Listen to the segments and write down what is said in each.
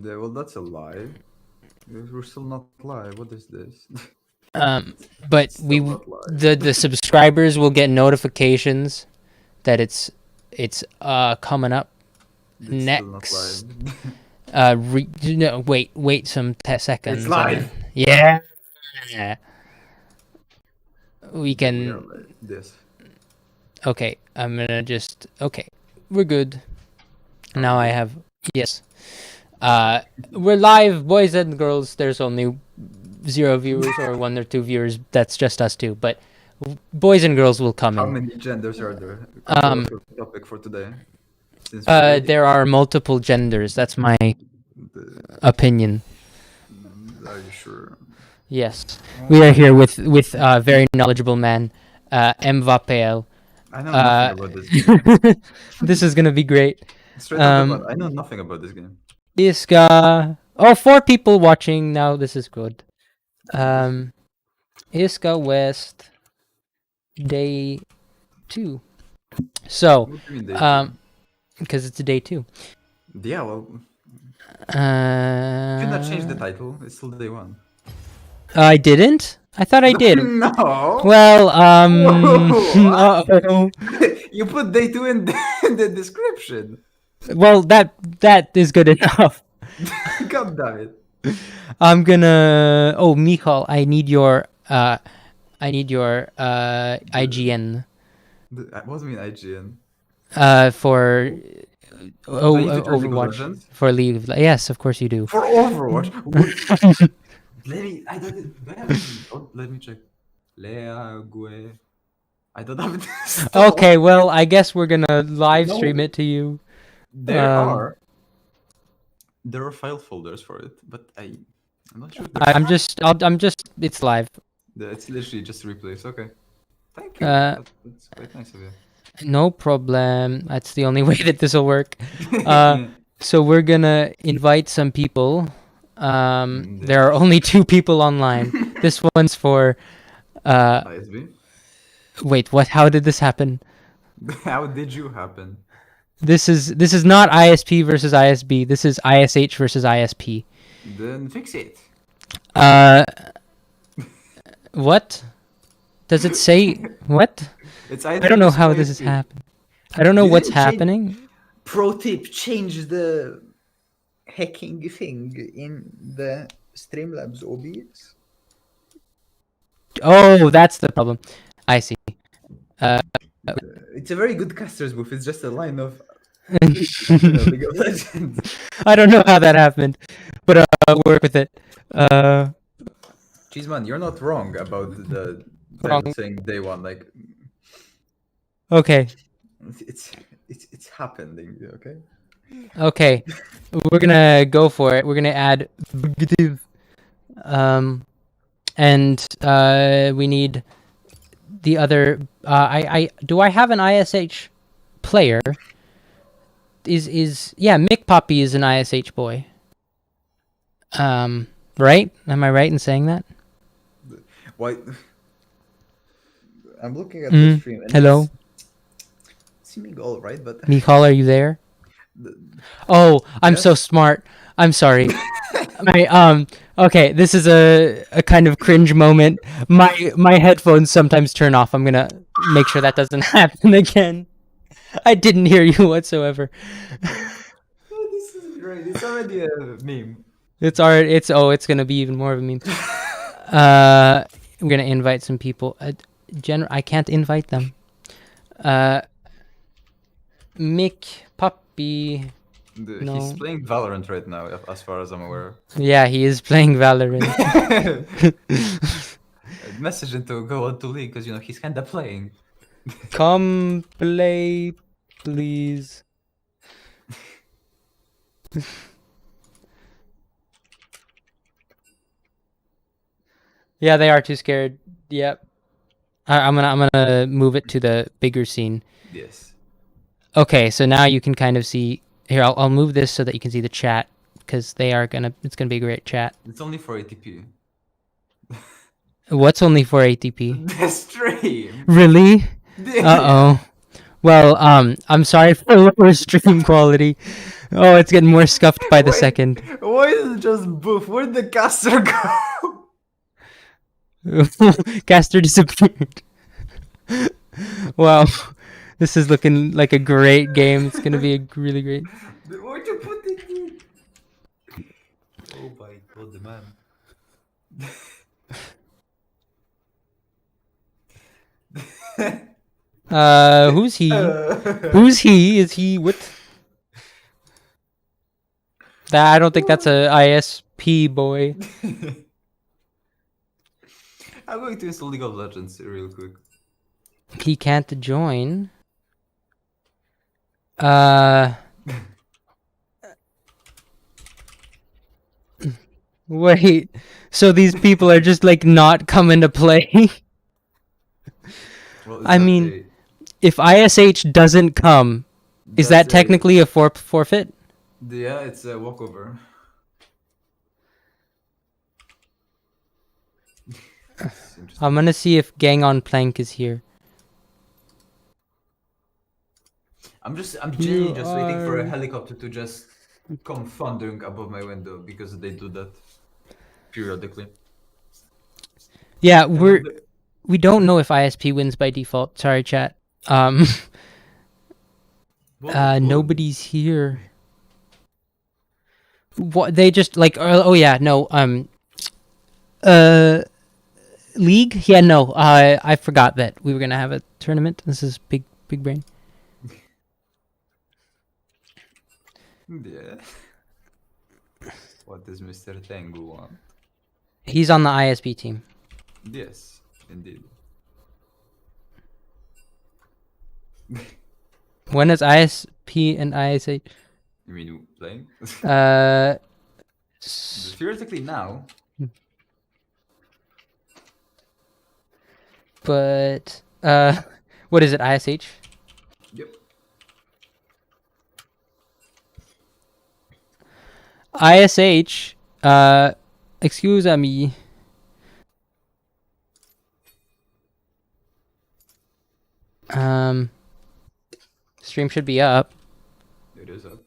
Well, that's a lie. We're still not live. What is this? But Still not live. the subscribers will get notifications that it's coming up It's still not next. live. No, wait some seconds. It's live. Yeah. We We can. are live. Yes. Okay, I'm gonna just. Okay, we're good. Now I have. Yes. We're live, boys and girls. There's only 0 viewers or 1 or 2 viewers. That's just us two. But boys and girls will come How in. many genders are there? Controversial topic for today. Since we're waiting. There are multiple genders. That's my opinion. Are you sure? Yes, we are here with a very knowledgeable man, Mvapel. I know nothing about this. This is gonna be great. Straight off the bat, I know nothing about this game. ISCA. Oh, 4 people watching now. This is good. ISCA West, day 2. So, What do you mean day two? because it's day 2. Yeah, well, did not change the title. It's still day 1. I didn't. I thought I did. No. Well, Whoa. You put day 2 in the description. Well, that is good enough. God damn it. I'm gonna. Oh, Michal, I need your IGN. What do you mean IGN? For Overwatch. Overwatch. For League of Legends. Yes, of course you do. For Overwatch. Let me check. League. I don't have it. Okay, well, I guess we're gonna live stream it to you. There are file folders for it, but I'm not sure. I'm just. It's live. It's literally just replays. Okay. Thank you. That's quite nice of you. No problem. That's the only way that this will work. So we're gonna invite some people. There are only 2 people online. This one's for. ISB. Wait, what? How did this happen? How did you happen? This is not ISP versus ISB. This is ISH versus ISP. Then fix it. What? Does it say what? It's I don't know how this is happening. I don't know what's happening. Pro tip: change the hacking thing in the Streamlabs OBS. Oh, that's the problem. I see. It's a very good caster's move. It's just a line of League of Legends. I don't know how that happened, but work with it. Cheeseman, you're not wrong about the saying day 1. Like, okay. It's happening. Okay. Okay, we're gonna go for it. We're gonna add and we need the other. Do I have an ISH player? Yeah, Mick Poppy is an ISH boy. Right? Am I right in saying that? Why? I'm looking at the stream. And hello. It's seeming all right, but Michal, are you there? Oh, I'm so smart. I'm sorry. Okay, this is a kind of cringe moment. My headphones sometimes turn off. I'm gonna make sure that doesn't happen again. I didn't hear you whatsoever. Oh, this is great. It's already a meme. It's gonna be even more of a meme. I'm gonna invite some people. I can't invite them. Mick Puppy. No. He's playing Valorant right now, as far as I'm aware. Yeah, he is playing Valorant. Message him to go on to League because he's kinda playing. Come play, please. Yeah, they are too scared. Yep. I'm gonna move it to the bigger scene. Yes. Okay, so now you can kind of see. Here, I'll move this so that you can see the chat because it's gonna be a great chat. It's only for ATP. What's only for ATP? The stream. Really? Uh oh. Well, I'm sorry for the lower stream quality. Oh, it's getting more scuffed by the Wait, second. Why is it just boof? Where'd the caster go? Caster disappeared. Wow, this is looking like a great game. It's gonna be a really great. Where'd you put it in? Oh my god, the man. Who's he? Who's he? Is he what? That I don't think that's a ISP boy. I'm going to install League of Legends real quick. He can't join. Uh. Wait. So these people are just like not coming to play? Well, I mean, if ISH doesn't come, is that technically a forfeit? Yeah, it's a walkover. I'm gonna see if Gang on Plank is here. I'm genuinely just waiting for a helicopter to just come thundering above my window because they do that periodically. Yeah, we don't know if ISP wins by default. Sorry, chat. Nobody's here. What they just like? Oh yeah, no. League? Yeah, no. I forgot that we were gonna have a tournament. This is big brain. Yeah. What does Mr. Tengu want? He's on the ISP team. Yes, indeed. When is ISP and ISH? You mean playing? Uh, Theoretically now. But what is it? ISH? Yep. ISH. Excuse me. Stream should be up. It is up.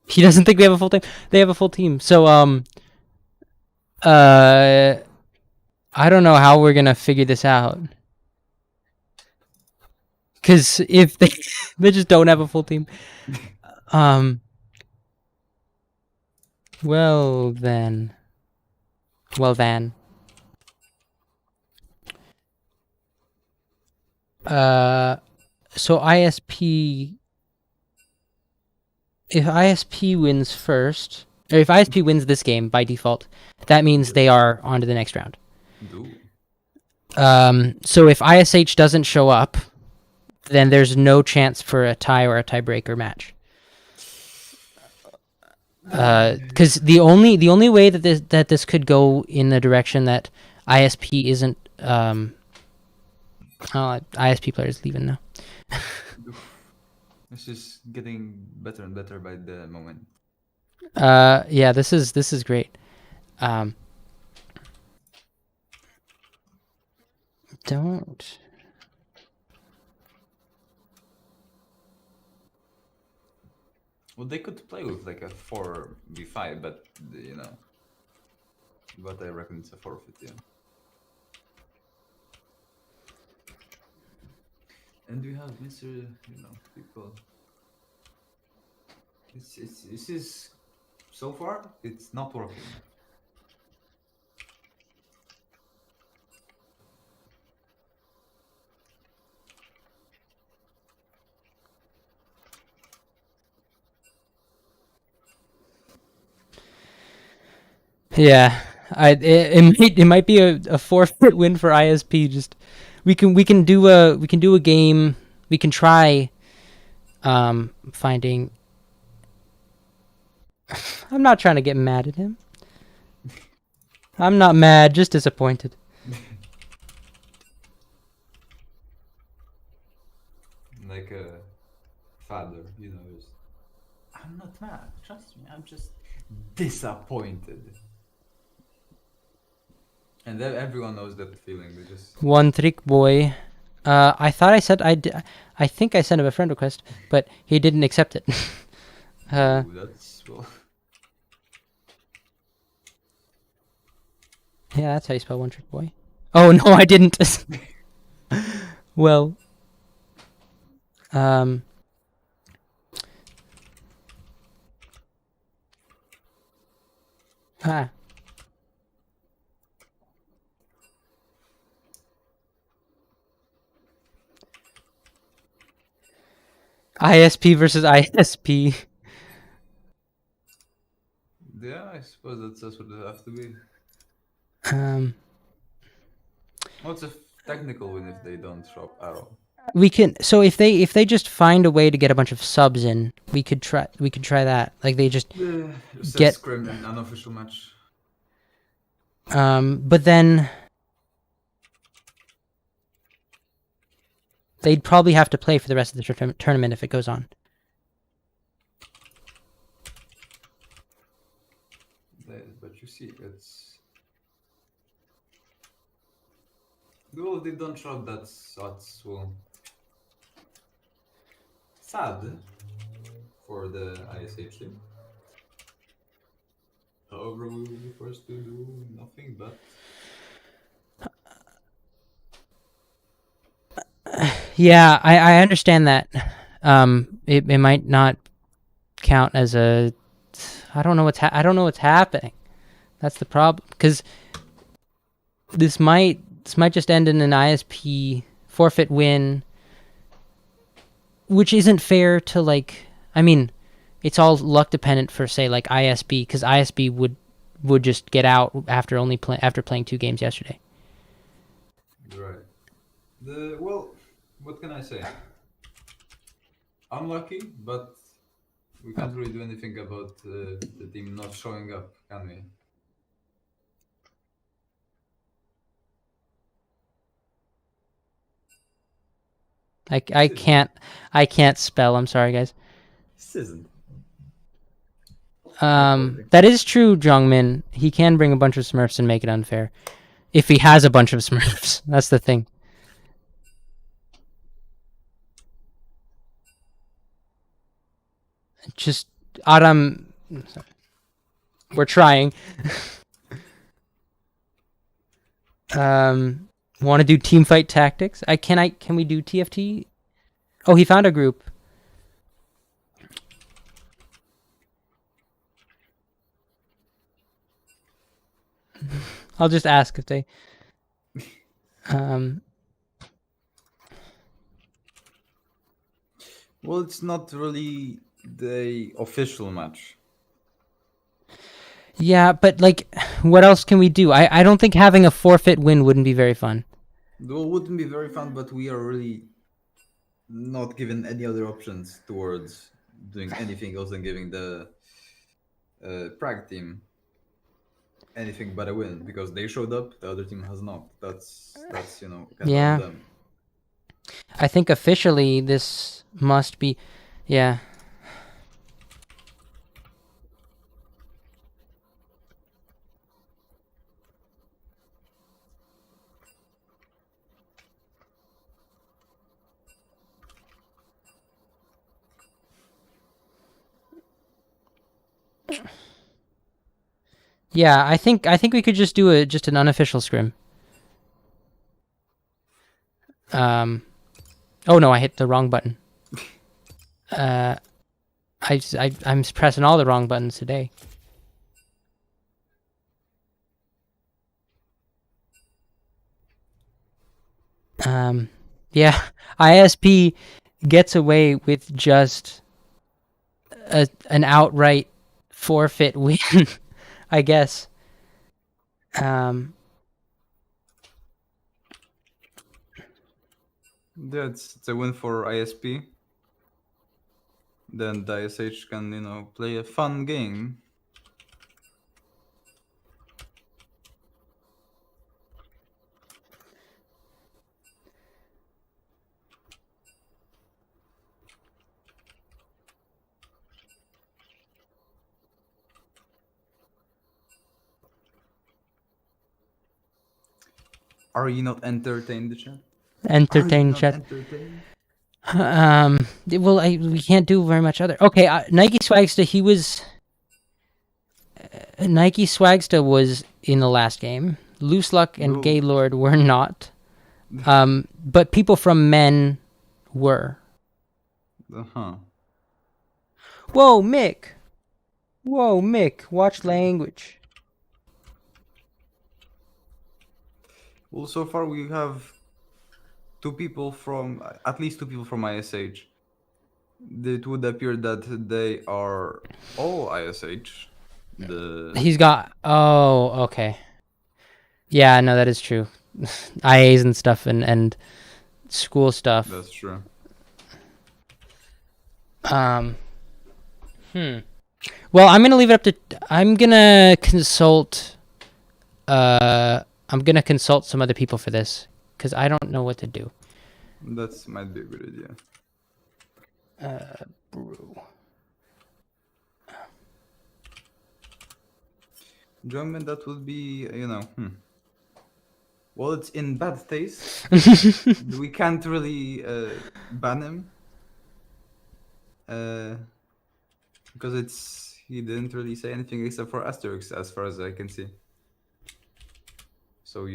He doesn't think we have a full team. They have a full team. So I don't know how we're gonna figure this out. Cause if they just don't have a full team. Well then. So ISP. If ISP wins first, or if ISP wins this game by default, that means they are on to the next round. Ooh. So if ISH doesn't show up, then there's no chance for a tie or a tiebreaker match. Because the only way that this could go in the direction that ISP isn't ISP players leaving now. It's just getting better and better by the moment. Yeah, this is great. Don't. Well, they could play with like a 4v5, but you know. But I reckon it's a forfeit, yeah. And we have Mr. You know, people. This is so far it's not working. Yeah, it might be a forfeit win for ISP. Just we can do a game. We can try finding. I'm not trying to get mad at him. I'm not mad, just disappointed. Like a father, you know. I'm not mad. Trust me, I'm just disappointed. And then everyone knows that feeling. They just One trick boy. I thought I said I think I sent him a friend request, but he didn't accept it. ooh, that's well. Yeah, that's how you spell one trick boy. Oh no, I didn't. Well, um, ah, ISP versus ISP. Yeah, I suppose that's what it have to be. Um, Well, it's a technical win if they don't shop at all. we can. So if they just find a way to get a bunch of subs in, we could try that. Like they just Just a get. scrim and unofficial match. But then they'd probably have to play for the rest of the tournament if it goes on. But you see, it's well, they don't shop. That's well sad for the ISH team. However, we will be forced to do nothing but. Yeah, I understand that. It might not count as a. I don't know what's happening. That's the problem, because this might just end in an ISP forfeit win, which isn't fair to, like. I mean, it's all luck dependent for, say, like ISB, because ISB would just get out after after playing 2 games yesterday. Right. Well, what can I say? Unlucky, but we can't really do anything about the team not showing up, can we? I can't spell. I'm sorry, guys. This isn't. That is true, Jongmin. He can bring a bunch of Smurfs and make it unfair. If he has a bunch of Smurfs. That's the thing. Just, Adam... We're trying. Want to do team fight tactics? Can we do TFT? Oh, he found a group. I'll just ask if they... Well, it's not really the official match. Yeah, but, like, what else can we do? I don't think having a forfeit win wouldn't be very fun. Well, it wouldn't be very fun, but we are really not given any other options towards doing anything else than giving the Prague team anything but a win, because they showed up, the other team has not. That's kind of Yeah. on them. I think officially this must be... Yeah. Yeah, I think we could just do just an unofficial scrim. Oh no, I hit the wrong button. I'm pressing all the wrong buttons today. Yeah, ISP gets away with just an outright forfeit win, I guess. Yeah, it's a win for ISP. Then the ISH can, play a fun game. Are you not entertained, chat? Are you Entertain not chat. entertained? Well, we can't do very much other. Okay, Nike Swagsta. He was Nike Swagsta was in the last game. Loose Luck and No. Gaylord were not. But people from Men were. Uh-huh. Whoa, Mick. Whoa, Mick. Watch language. Well, so far we have at least two people from ISH. It would appear that they are all ISH. He's got. Oh, okay. Yeah, no, that is true. IAs and stuff and school stuff. That's true. Well, I'm gonna leave it up to. I'm gonna consult. I'm gonna consult some other people for this because I don't know what to do. That might be a good idea. Brew. Jungman, that would be, Well, it's in bad taste. We can't really ban him. Because he didn't really say anything except for asterisks, as far as I can see. So,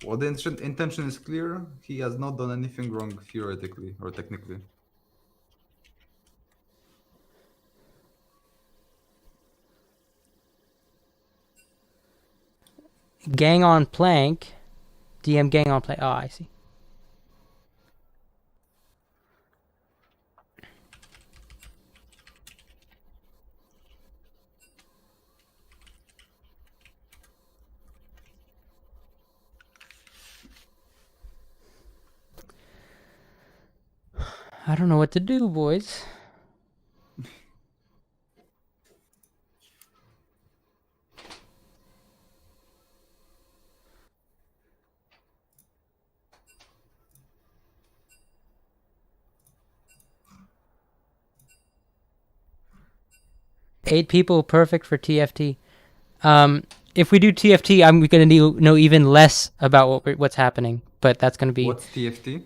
Well, the intention is clear. He has not done anything wrong theoretically or technically. Gang on plank. DM gang on plank. Oh, I see. I don't know what to do, boys. Eight people, perfect for TFT. If we do TFT, I'm going to know even less about what's happening. But that's going to be What's TFT?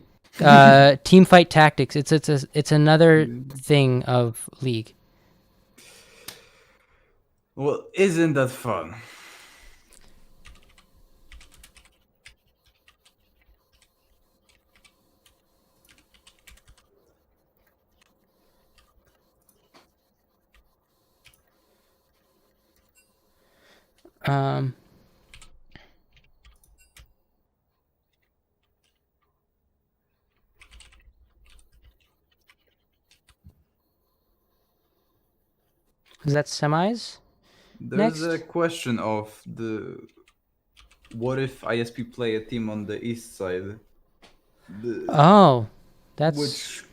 Team fight tactics. It's another thing of League. Well, isn't that fun? Is that semis? There's a Next? question of what if ISP play a team on the east side? Oh, that's... Which,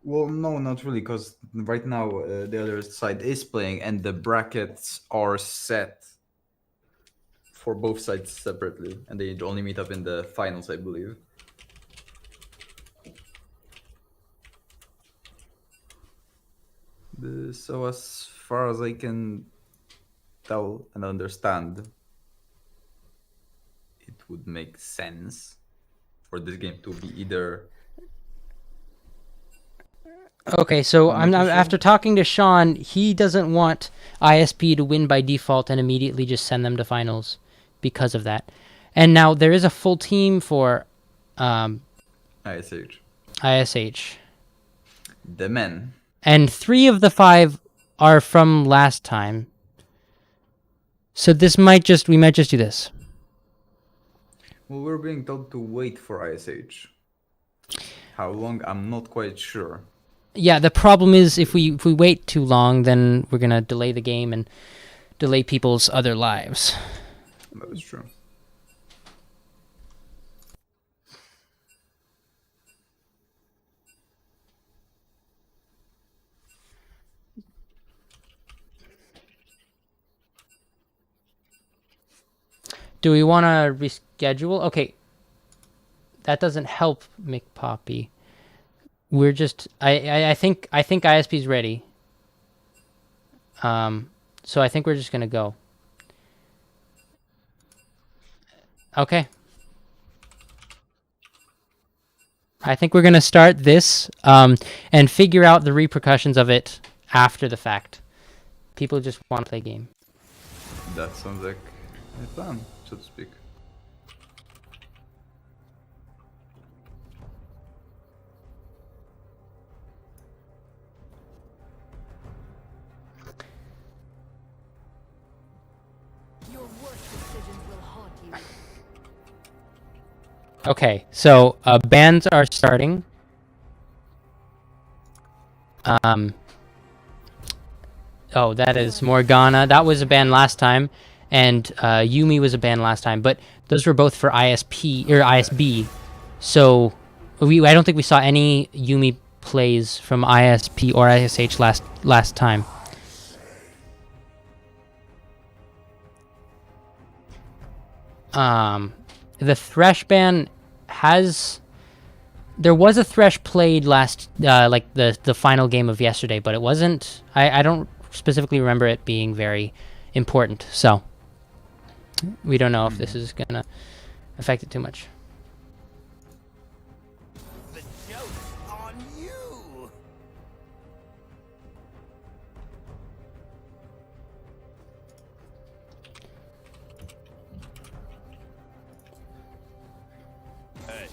well, no, not really, because right now the other side is playing and the brackets are set for both sides separately, and they only meet up in the finals, I believe. So as far as I can tell and understand, it would make sense for this game to be either... Okay, so I'm not too sure. after talking to Sean, he doesn't want ISP to win by default and immediately just send them to finals because of that. And now there is a full team for ISH. ISH. The men. And 3 of the 5 are from last time. So we might just do this. Well, we're being told to wait for ISH. How long? I'm not quite sure. Yeah, the problem is if we wait too long, then we're gonna delay the game and delay people's other lives. That is true. Do we want to reschedule? Okay, that doesn't help McPoppy. We're just I think ISP's ready. So I think we're just gonna go. Okay. I think we're gonna start this and figure out the repercussions of it after the fact. People just want to play game. That sounds like a plan, so to speak. Your worst decisions will haunt you. Okay, so bans are starting. Oh, that is Morgana. That was a ban last time, and Yumi was a ban last time. But those were both for ISP or ISB. So I don't think we saw any Yumi plays from ISP or ISH last time. The Thresh ban has. There was a Thresh played last, like the final game of yesterday, but it wasn't. I don't specifically remember it being very important, so we don't know if this is gonna affect it too much. The joke's on you! Hey,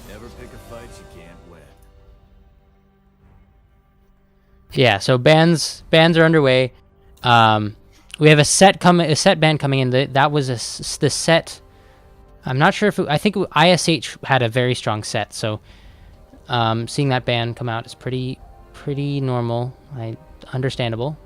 never pick a fight you can't win. Yeah, so bans are underway. We have a set ban coming in. That was the set. I'm not sure if I think ISH had a very strong set, so seeing that ban come out is pretty normal. Understandable.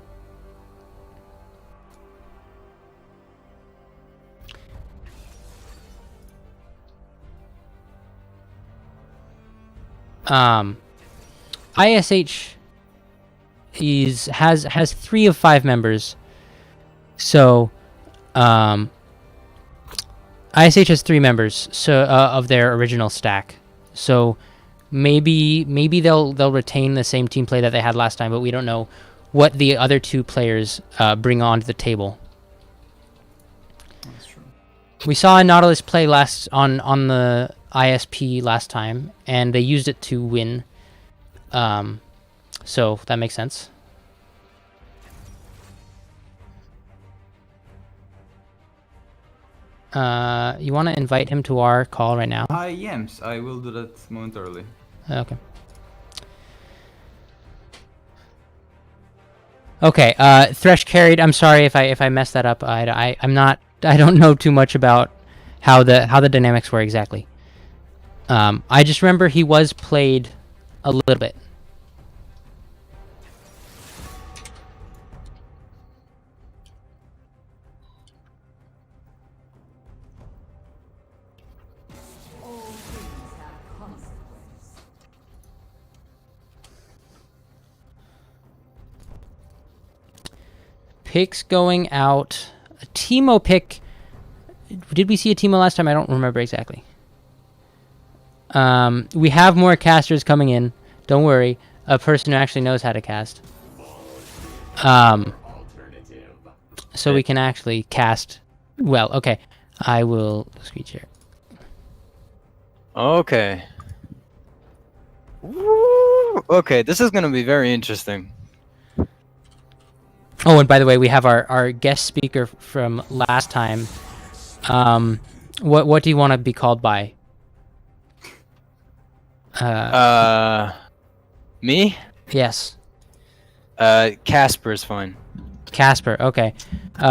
ISH has 3 of 5 members. So ISH has 3 members of their original stack. So maybe they'll retain the same team play that they had last time, but we don't know what the other 2 players bring onto the table. That's true. We saw a Nautilus play last on the ISP last time, and they used it to win. So that makes sense. You want to invite him to our call right now? Yes, I will do that momentarily. Okay. Okay. Thresh carried. I'm sorry if I messed that up. I'm not. I don't know too much about how the dynamics were exactly. I just remember he was played a little bit. All things have consequence. Picks going out. A Teemo pick. Did we see a Teemo last time? I don't remember exactly. We have more casters coming in. Don't worry. A person who actually knows how to cast. So we can actually cast. Well, okay. I will screen share. Okay. Woo! Okay, this is gonna be very interesting. Oh, and by the way, we have our guest speaker from last time. What do you want to be called by? Me? Yes. Casper is fine. Casper. Okay.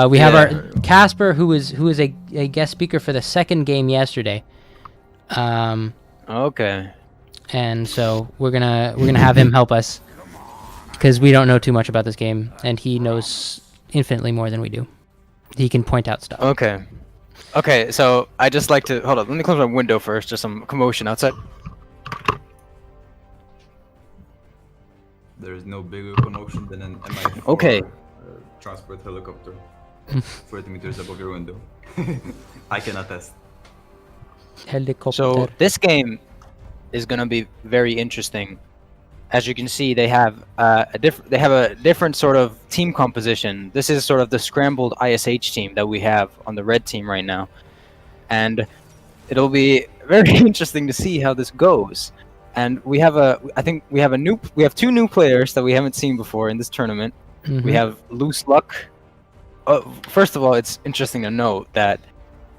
We have our Casper, who is a guest speaker for the second game yesterday. Okay. And so we're gonna have him help us because we don't know too much about this game, and he knows infinitely more than we do. He can point out stuff. Okay. Okay, so I just like to hold up. Let me close my window first. Just some commotion outside. There is no bigger commotion than an MI4 Okay. transport helicopter 40 meters above your window. I can attest. Helicopter. So this game is gonna be very interesting. As you can see, they have a different sort of team composition. This is sort of the scrambled ISH team that we have on the red team right now, and it'll be very interesting to see how this goes. And we have I think we have two new players that we haven't seen before in this tournament. We Mhm. have Loose Luck. First of all, it's interesting to note that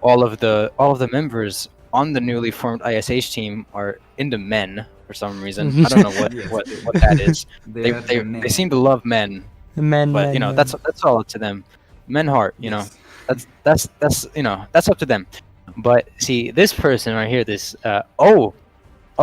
all of the members on the newly formed ISH team are into men for some reason. I don't know Yes. what that is. They They, have they the they men. seem to love men, Men, but men, you know men. that's all up to them. Men heart, you know. Yes. That's you know that's up to them. But see this person right here, this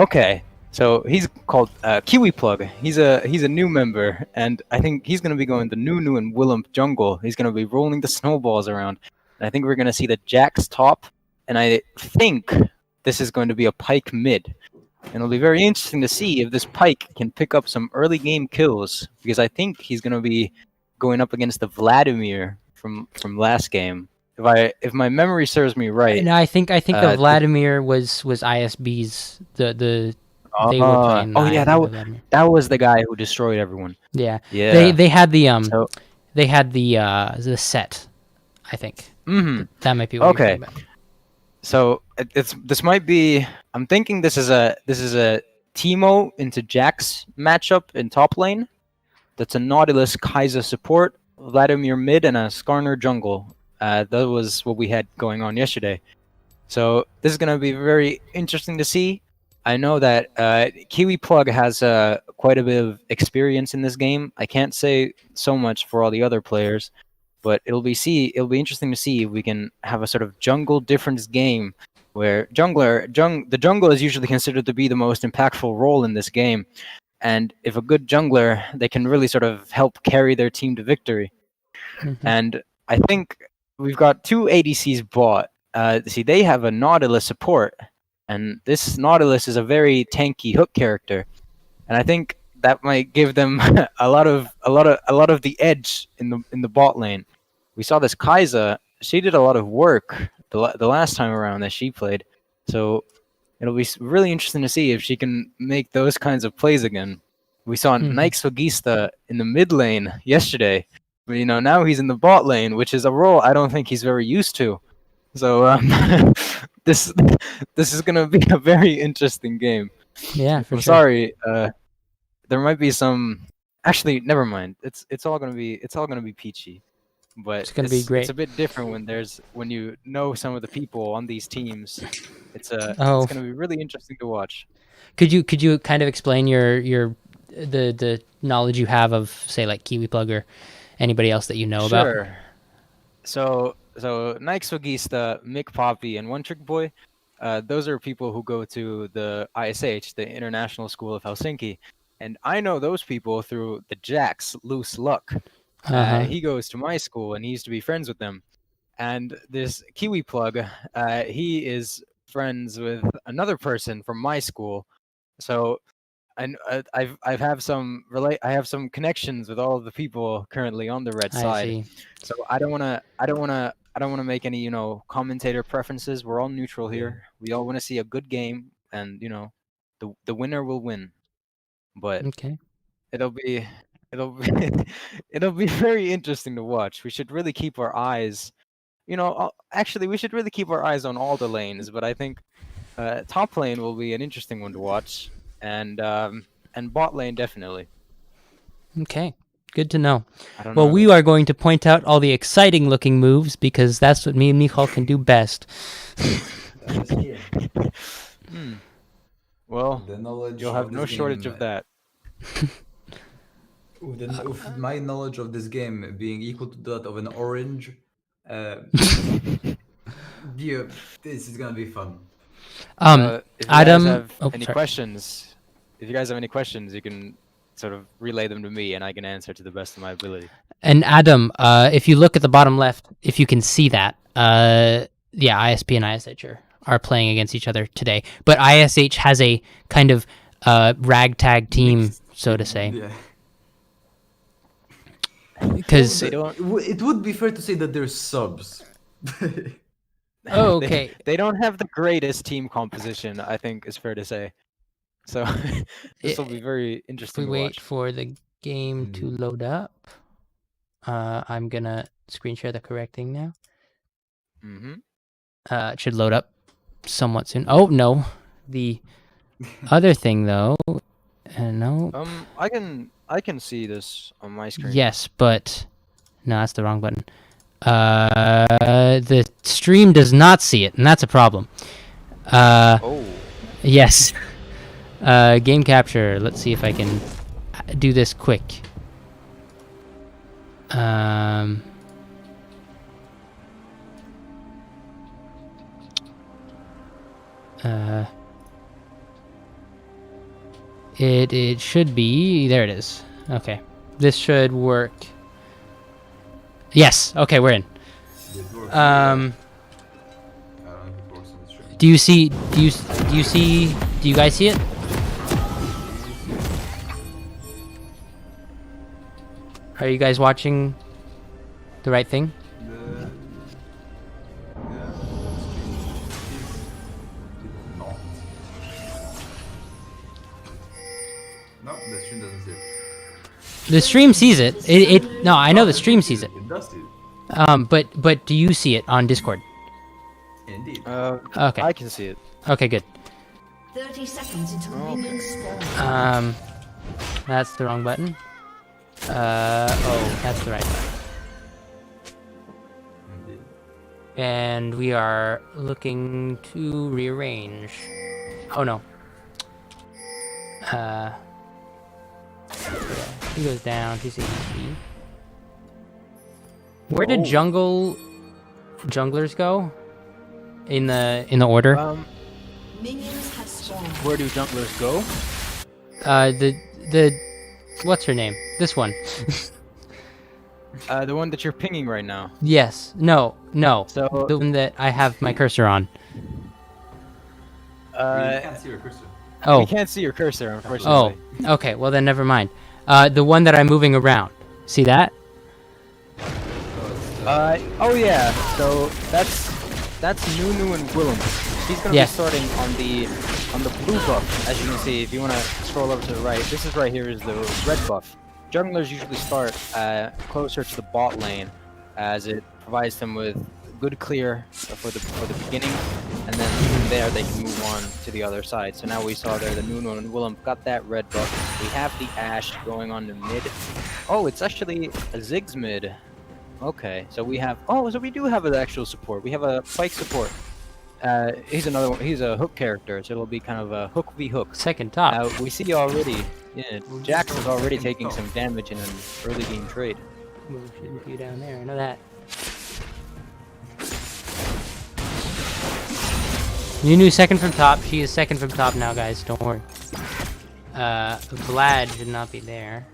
okay. So he's called Kiwi Plug. He's a new member, and I think he's gonna be going the Nunu and Willump jungle. He's gonna be rolling the snowballs around, and I think we're gonna see the Jax top, and I think this is going to be a Pike mid, and it'll be very interesting to see if this Pike can pick up some early game kills, because I think he's gonna be going up against the Vladimir from last game. If my memory serves me right, And I think the the Vladimir was ISB's they were playing the oh yeah, ISB Vladimir. that was the guy who destroyed everyone. Yeah. Yeah. They had the So, the set, I think. mhm. That might be what Okay. you're talking about. So this might be. I'm thinking this is a Teemo into Jax matchup in top lane. That's a Nautilus Kai'Sa support, Vladimir mid, and a Skarner jungle. That was what we had going on yesterday. So this is gonna be very interesting to see. I know that Kiwi Plug has quite a bit of experience in this game. I can't say so much for all the other players, but it'll be interesting to see if we can have a sort of jungle difference game where the jungle is usually considered to be the most impactful role in this game, and if a good jungler, they can really sort of help carry their team to victory. Mhm. And I think we've got two ADCs bought. See, they have a Nautilus support, and this Nautilus is a very tanky hook character, and I think that might give them a lot of the edge in the bot lane. We saw this Kai'Sa; she did a lot of work the last time around that she played, so it'll be really interesting to see if she can make those kinds of plays again. We saw Mhm. Nike Swagista in the mid lane yesterday. But, you know, now he's in the bot lane, which is a role I don't think he's very used to. So this is gonna be a very interesting game. Yeah, for I'm sure. sorry. There might be some. Actually, never mind. It's all gonna be peachy. But It's gonna be it's great. a bit different when you know some of the people on these teams. It's Oh, gonna be really interesting to watch. could you kind of explain the knowledge you have of, say, like Kiwi Plug or anybody else that you know about? Sure. So Nike Swagista, Mick Poppy, and One Trick Boy, those are people who go to the ISH, the International School of Helsinki, and I know those people through the Jax Loose Luck. Uh-huh. He goes to my school, and he used to be friends with them. And this Kiwi Plug, he is friends with another person from my school. So and I have some connections with all of the people currently on the red I side. see. So I don't want to make any, you know, commentator preferences. We're all neutral here. We all want to see a good game, and you know, the winner will win. But Okay. it'll be it'll be it'll be very interesting to watch. We should really keep our eyes, you know, actually we should really keep our eyes on all the lanes, but I think top lane will be an interesting one to watch, and bot lane definitely. Okay. Good to know. I don't Well, know. we are going to point out all the exciting looking moves because that's what me and Michal can do best. That is true. Well, The knowledge you'll of have this no shortage game, of that. with my knowledge of this game being equal to that of an orange, yeah, this is gonna be fun. If you guys Adam. have Oh, any sorry. questions, you can sort of relay them to me, and I can answer to the best of my ability. And Adam, if you look at the bottom left, if you can see that, yeah, ISP and ISH are playing against each other today. But ISH has a kind of ragtag team, Mixed. so to say, Yeah. because They don't. It would be fair to say that they're subs. Oh, okay. They don't have the greatest team composition, I think is fair to say. So this will be very if interesting we to wait watch. for the game to load up, I'm gonna screen share the correct thing now. Mm-hmm. It should load up. somewhat soon. Oh no, the other thing though. No. I can see this on my screen. Yes, but no, that's the wrong button. The stream does not see it, and that's a problem. Oh. Yes. Game capture. Let's see if I can do this quick. It should be, there it is. Okay. This should work. Yes. Okay, we're in. It works. Um I don't know if it works on the stream. do you guys see it? Are you guys watching the right thing? No, the stream doesn't see it. The stream sees it. No, I know the stream sees it. It does see it. But do you see it on Discord? Indeed. Okay. I can see it. Okay, good. 30 seconds until minions spawn. That's the wrong button. Oh, that's the right button. Indeed. And we are looking to rearrange. Oh no. Yeah, he goes down. He's ADC. Where did junglers go? In the order? Minions have spawned. Where do junglers go? The what's her name? This one. The one that you're pinging right now. Yes. No. So The one that I have my cursor on. You can't see your cursor. Oh. we can't see your cursor, unfortunately. Oh. Okay. Well then, never mind. The one that I'm moving around. See that? Oh yeah. So that's Nunu and Willem. She's gonna Yes. be starting on the blue buff, as you can see. If you wanna scroll over to the right, this is right here is the red buff. Junglers usually start closer to the bot lane, as it provides them with good clear for the beginning, and then from there they can move on to the other side. So now we saw there the Nunu and Willem got that red buff. We have the Ashe going on to mid. Oh, it's actually a Ziggs mid. Okay, so we have. Oh, so we do have an actual support. We have a Pyke support. He's another one. He's a hook character, so it'll be kind of a hook v hook. Second top. We see already. Yeah, Jax is already taking some damage in an early game trade. Move shouldn't be down there. I know that. Nunu second from top. She is second from top now, guys. Don't worry. Vlad should not be there.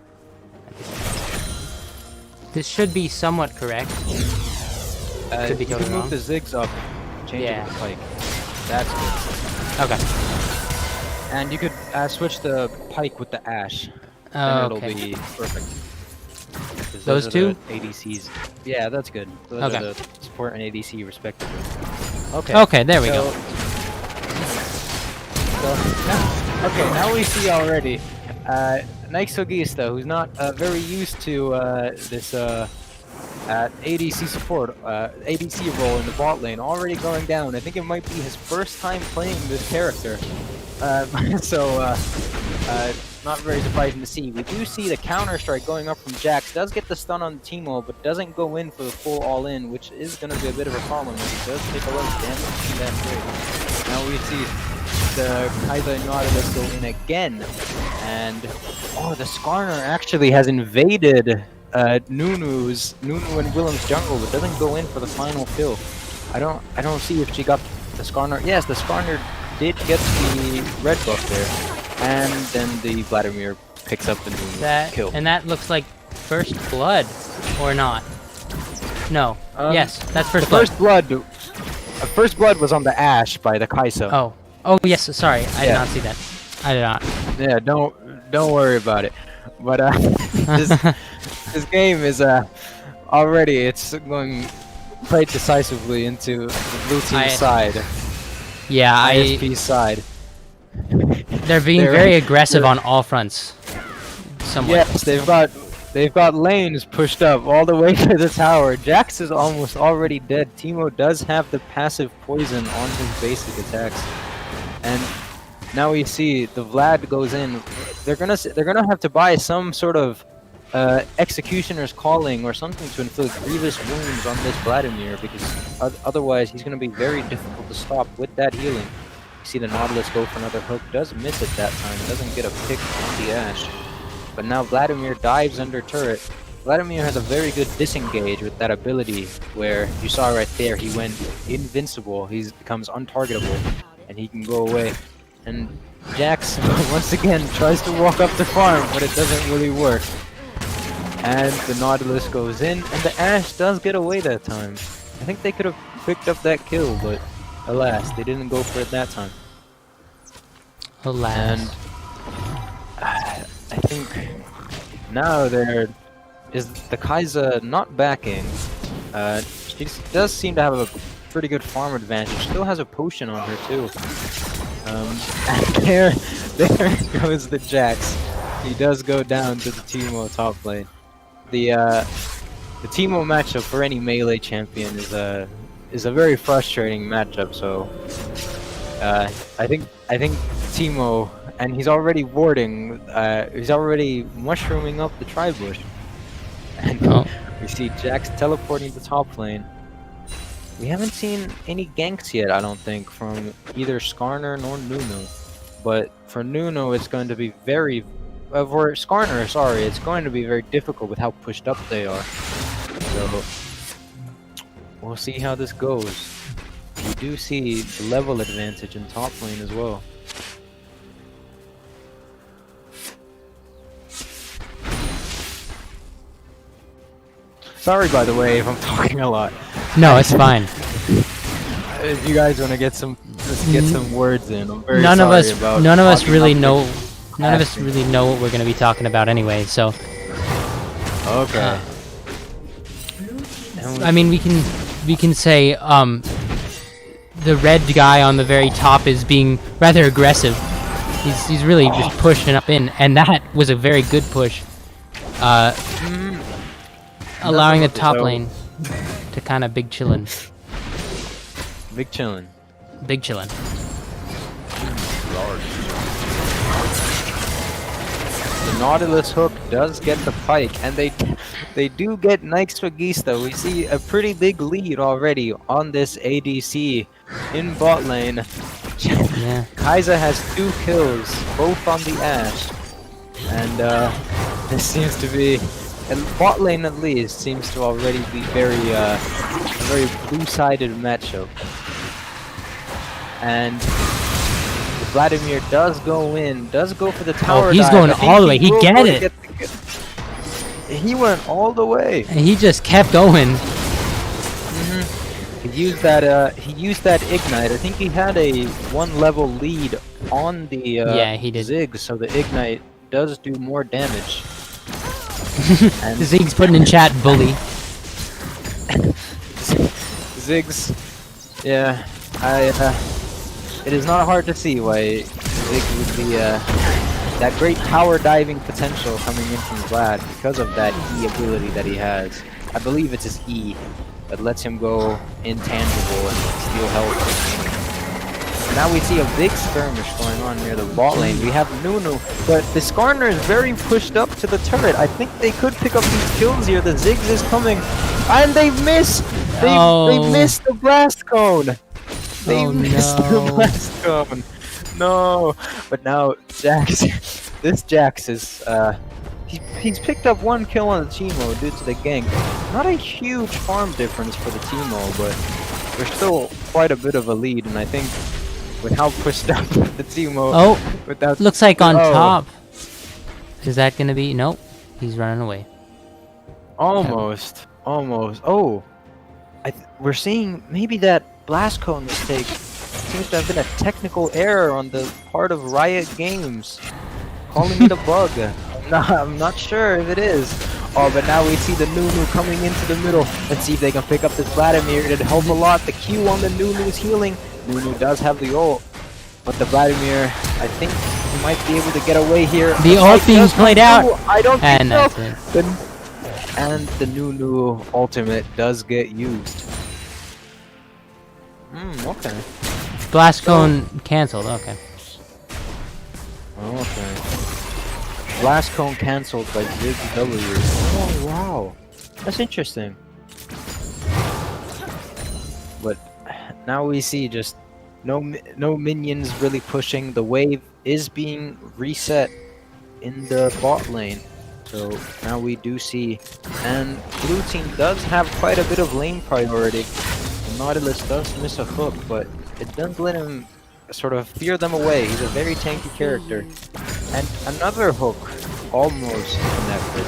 This should be somewhat correct. Could be you totally can wrong. move the Ziggs up, change Yeah. it with Pyke. That's good. Okay. And you could switch the Pyke with the Ashe. Oh, and okay. it'll be perfect. 'Cause Those are two? the ADCs. Yeah, that's good. Those Okay. are the support and ADC respectively. Okay. Okay, there we go. Okay, now we see already Nixogista, who's not very used to this ADC support, ADC role in the bot lane, already going down. I think it might be his first time playing this character. So, not very surprising to see. We do see the counter strike going up from Jax. Does get the stun on Teemo, but doesn't go in for the full all-in, which is going to be a bit of a problem as he does take a lot of damage in that trade. Now we see the Kaiser and Nautilus go in again, and the Skarner actually has invaded Nunu and Willem's jungle, but doesn't go in for the final kill. I don't see if she got the Skarner. Yes, the Skarner did get the red buff there, and then the Vladimir picks up the Nunu kill. And that looks like first blood, or not? No. Yes, that's first blood. First blood was on the Ashe by the Kai'Sa. Oh yes. Sorry, I did not see that. I did not. Yeah, don't worry about it. But this game is already it's going quite decisively into the blue team's side. Yeah, ISP's side. They're being very aggressive on all fronts. Somewhat. Yes, they've got They've got lanes pushed up all the way to the tower. Jax is almost already dead. Teemo does have the passive poison on his basic attacks, and now we see the Vlad goes in. They're gonna have to buy some sort of Executioner's Calling or something to inflict grievous wounds on this Vladimir, because otherwise he's gonna be very difficult to stop with that healing. You see the Nautilus go for another hook, does miss it that time, doesn't get a pick on the Ashe. But now Vladimir dives under turret. Vladimir has a very good disengage with that ability where you saw right there he went invincible, he becomes untargetable, and he can go away. And Jax once again tries to walk up the farm, but it doesn't really work. And the Nautilus goes in, and the Ashe does get away that time. I think they could have picked up that kill, but alas, they didn't go for it that time. Alas. And I think now there is the Kai'Sa not backing. She does seem to have a pretty good farm advantage. Still has a potion on her too. And there goes the Jax. He does go down to the Teemo top lane. The Teemo matchup for any melee champion is a very frustrating matchup. So I think Teemo, and he's already warding. He's already mushrooming up the tri-bush, and we see Jax teleporting to top lane. We haven't seen any ganks yet, I don't think, from either Skarner nor Nuno. But for Nuno, it's going to be very... for Skarner, sorry, it's going to be very difficult with how pushed up they are. So, we'll see how this goes. We do see the level advantage in top lane as well. Sorry, by the way, if I'm talking a lot. No, it's fine. If you guys want to get some, let's get some words in. I'm very None of sorry us, about none of us talking really up know. this. None of us really know what we're going to be talking about anyway. So, Okay. I mean, we can say the red guy on the very top is being rather aggressive. He's really just pushing up in, and that was a very good push. Allowing the top lane to kind of big chillin'. Big chillin'. Big chillin'. The Nautilus hook does get the pike, and they do get Nyx Magista. We see a pretty big lead already on this ADC in bot lane. Yeah. Kai'Sa has 2 kills, both on the Ashe, and this seems to be, and bot lane at least seems to already be very blue-sided matchup. And Vladimir does go in, does go for the tower. Oh, he's dive. going I think all the way. He will get go to it. He went all the way. And he just kept going. He used that ignite. I think he had a 1 level lead on the Yeah, he did. Ziggs, so the ignite does do more damage. And Zig's putting in chat, bully. Ziggs, yeah, it is not hard to see why Ziggs would be that great power diving potential coming in from Vlad because of that E ability that he has. I believe it's his E that lets him go intangible and steal health. And now we see a big skirmish going on near the bot lane. We have Nunu, but the Skarner is very pushed up to the turret. I think they could pick up these kills here. The Ziggs is coming, and they miss. They missed the blast cone. They missed the blast cone. No, but now Jax, this Jax is he's picked up 1 kill on the Teemo due to the gank. Not a huge farm difference for the Teemo, but there's still quite a bit of a lead, and I think with how pushed up the Teemo, without Looks like on top. Is that gonna be? Nope. He's running away. Almost. Oh, we're seeing maybe that blast cone mistake seems to have been a technical error on the part of Riot Games, calling it a bug. I'm not sure if it is. Oh, but now we see the Nunu coming into the middle. Let's see if they can pick up this Vladimir. It'd help a lot. The Q on the Nunu's healing. Nunu does have the ult, but the Vladimir, I think he might be able to get away here. The ult Pike being does played not out. know. I don't think And so. that's it. And the Nunu ultimate does get used. Okay. Blast cone cancelled. Okay. Okay. Blast cone cancelled by Zig W. Oh wow, that's interesting. But now we see just no minions really pushing. The wave is being reset in the bot lane. So now we do see, and blue team does have quite a bit of lane priority. The Nautilus does miss a hook, but it doesn't let him sort of fear them away. He's a very tanky character. And another hook almost connected.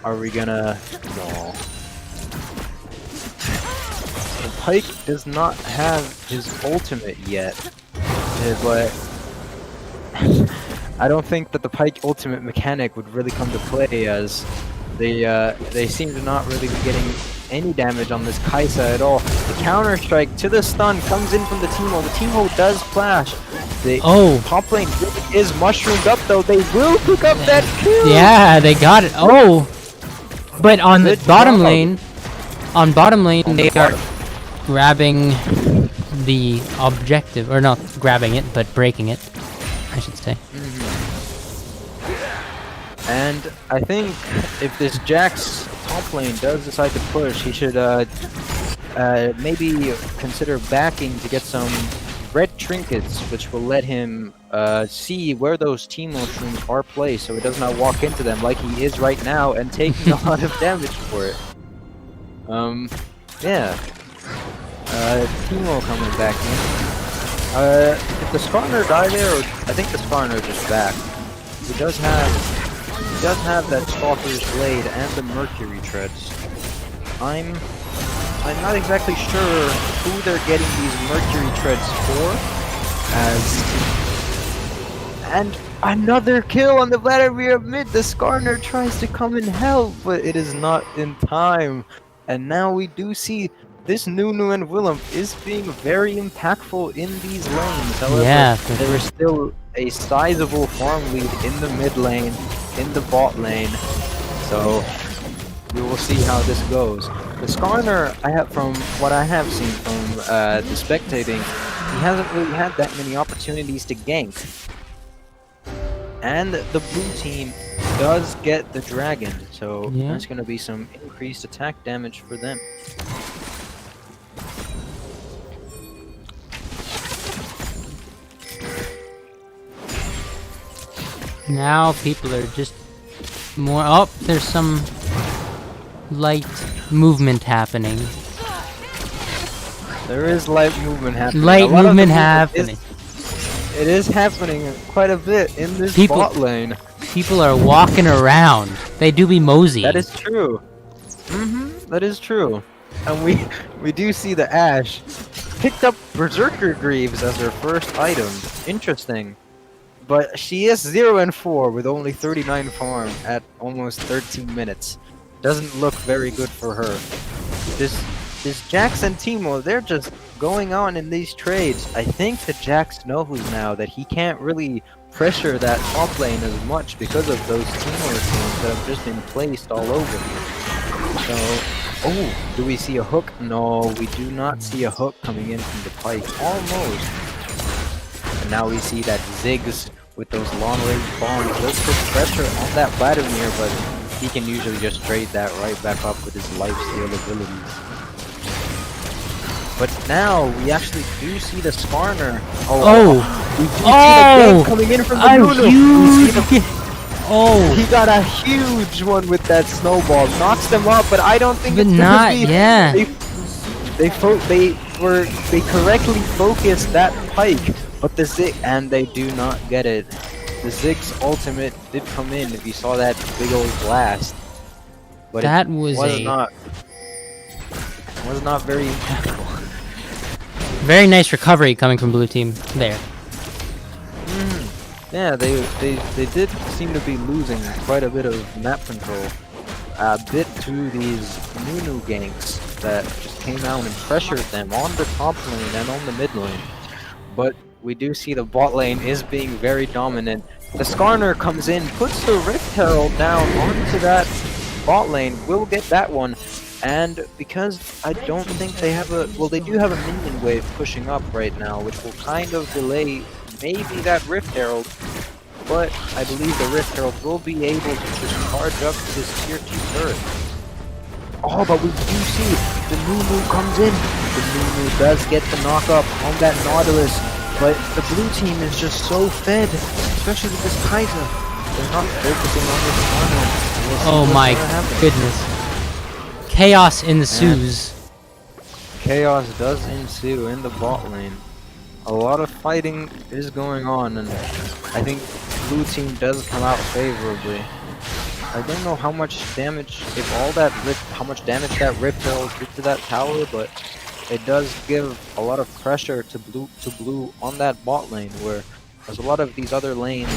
Are we gonna... No. The Pike does not have his ultimate yet, but I don't think that the Pike ultimate mechanic would really come to play, as they seem to not really be getting any damage on this Kaisa at all. The counter strike to the stun comes in from the Teemo. The Teemo does flash. The top lane really is mushroomed up though. They will pick up that kill. Yeah, they got it. Oh, but on the bottom lane, they are grabbing the objective, or not grabbing it, but breaking it, I should say. And I think if this Jax top lane does decide to push, he should maybe consider backing to get some red trinkets, which will let him see where those team mushrooms are placed, so he does not walk into them like he is right now and taking a lot of damage for it. Yeah. Teemo coming back in. Did the Skarner die there, or I think the Skarner just back. He does have that Stalker's Blade and the Mercury Treads. I'm not exactly sure who they're getting these Mercury Treads for, and another kill on the Vladimir mid. The Skarner tries to come and help, but it is not in time. And now we do see this Nunu and Willem is being very impactful in these lanes. However, there is still a sizable farm lead in the mid lane, in the bot lane. So we will see how this goes. The Skarner, from what I have seen from the spectating, he hasn't really had that many opportunities to gank. And the blue team does get the dragon, so there's going to be some increased attack damage for them. Now people are just more... Oh, there's some light movement happening. There is light movement happening. Light movement happening. It is happening quite a bit in this bot lane. People are walking around. They do be mosey. That is true. That is true. And we do see the Ashe picked up Berserker Greaves as her first item. Interesting. But she is 0-4 with only 39 farm at almost 13 minutes. Doesn't look very good for her. This Jax and Teemo, they're just going on in these trades. I think that Jax knows now that he can't really pressure that top lane as much because of those Teemo teams that have just been placed all over. So, do we see a hook? No, we do not see a hook coming in from the Pike. Almost. And now we see that Ziggs with those long-range bombs does put pressure on that Vladimir, but he can usually just trade that right back up with his lifesteal abilities. But now we actually do see the Skarner. We do see the gank coming in from the Nunu. He got a huge one with that snowball. Knocks them up, but I don't think it's gonna be. They correctly focused that Pike, but the Zig, and they do not get it. The Zig's ultimate did come in if you saw that big old blast, but that was not very impactful. Very nice recovery coming from blue team there. Yeah, they did seem to be losing quite a bit of map control, a bit to these Nunu ganks that just came out and pressured them on the top lane and on the mid lane. but we do see the bot lane is being very dominant. The Skarner comes in, puts the Rift Herald down onto that bot lane, will get that one. And because I don't think they have a... Well, they do have a minion wave pushing up right now, which will kind of delay maybe that Rift Herald. But I believe the Rift Herald will be able to just charge up to this tier 2 turret. Oh, but we do see the Nunu comes in. The Nunu does get the knock up on that Nautilus, but the blue team is just so fed, especially with this Kaiser. They're not focusing on this Skarner. Oh my goodness. Chaos ensues. Chaos does ensue in the bot lane. A lot of fighting is going on, and I think blue team does come out favorably. I don't know how much damage, if all that how much damage that Rift Herald did to that tower, but it does give a lot of pressure to blue on that bot lane, where there's a lot of these other lanes.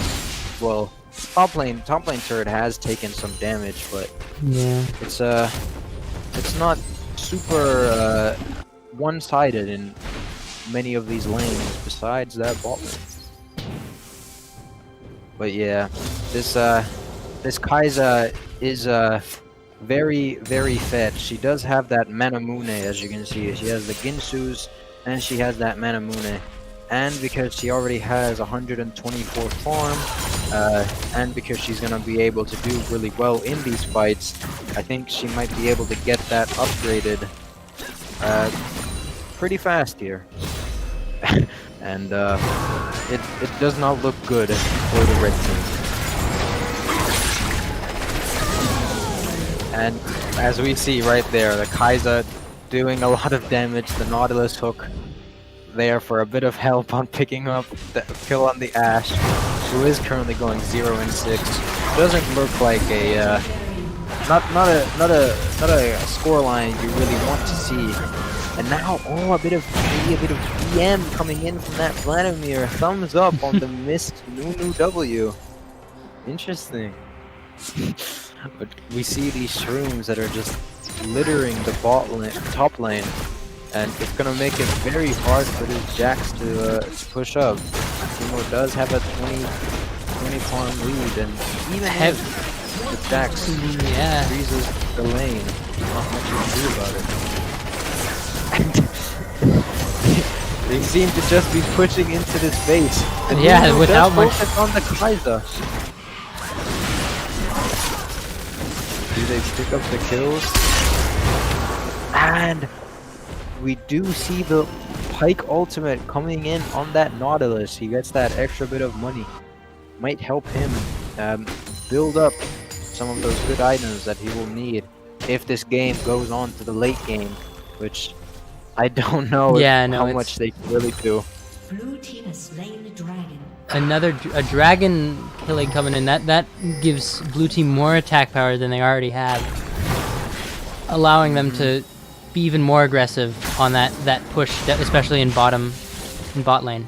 Well, top lane turret has taken some damage, but Yeah. it's not super one-sided in many of these lanes besides that bot lane. But yeah, this Kai'Sa is very, very fed. She does have that Manamune, as you can see. She has the Ginsus, and she has that Manamune. And because she already has 124 farm, and because she's gonna be able to do really well in these fights, I think she might be able to get that upgraded pretty fast here. And it does not look good for the red team. And as we see right there, the Kai'Sa doing a lot of damage, the Nautilus hook there for a bit of help on picking up the kill on the Ashe, who is currently going 0 and 6. Doesn't look like a not a scoreline you really want to see. And now, oh, a bit of BM coming in from that Vladimir. Thumbs up on the missed Nunu W. Interesting. But we see these shrooms that are just littering the top lane, and it's gonna make it very hard for these Jax to push up. Timo does have a 20 farm lead, and even if the Jax freezes the lane, not much you can do about it. They seem to just be pushing into this base. And Yeah, without much. Focus on the Kai'Sa. Do they pick up the kills? And we do see the Pike ultimate coming in on that Nautilus. He gets that extra bit of money. Might help him build up some of those good items that he will need if this game goes on to the late game, which I don't know how much they can really do. Blue team has slain the dragon. A dragon killing coming in, that gives blue team more attack power than they already have, allowing them to be even more aggressive on that push, especially in bot lane.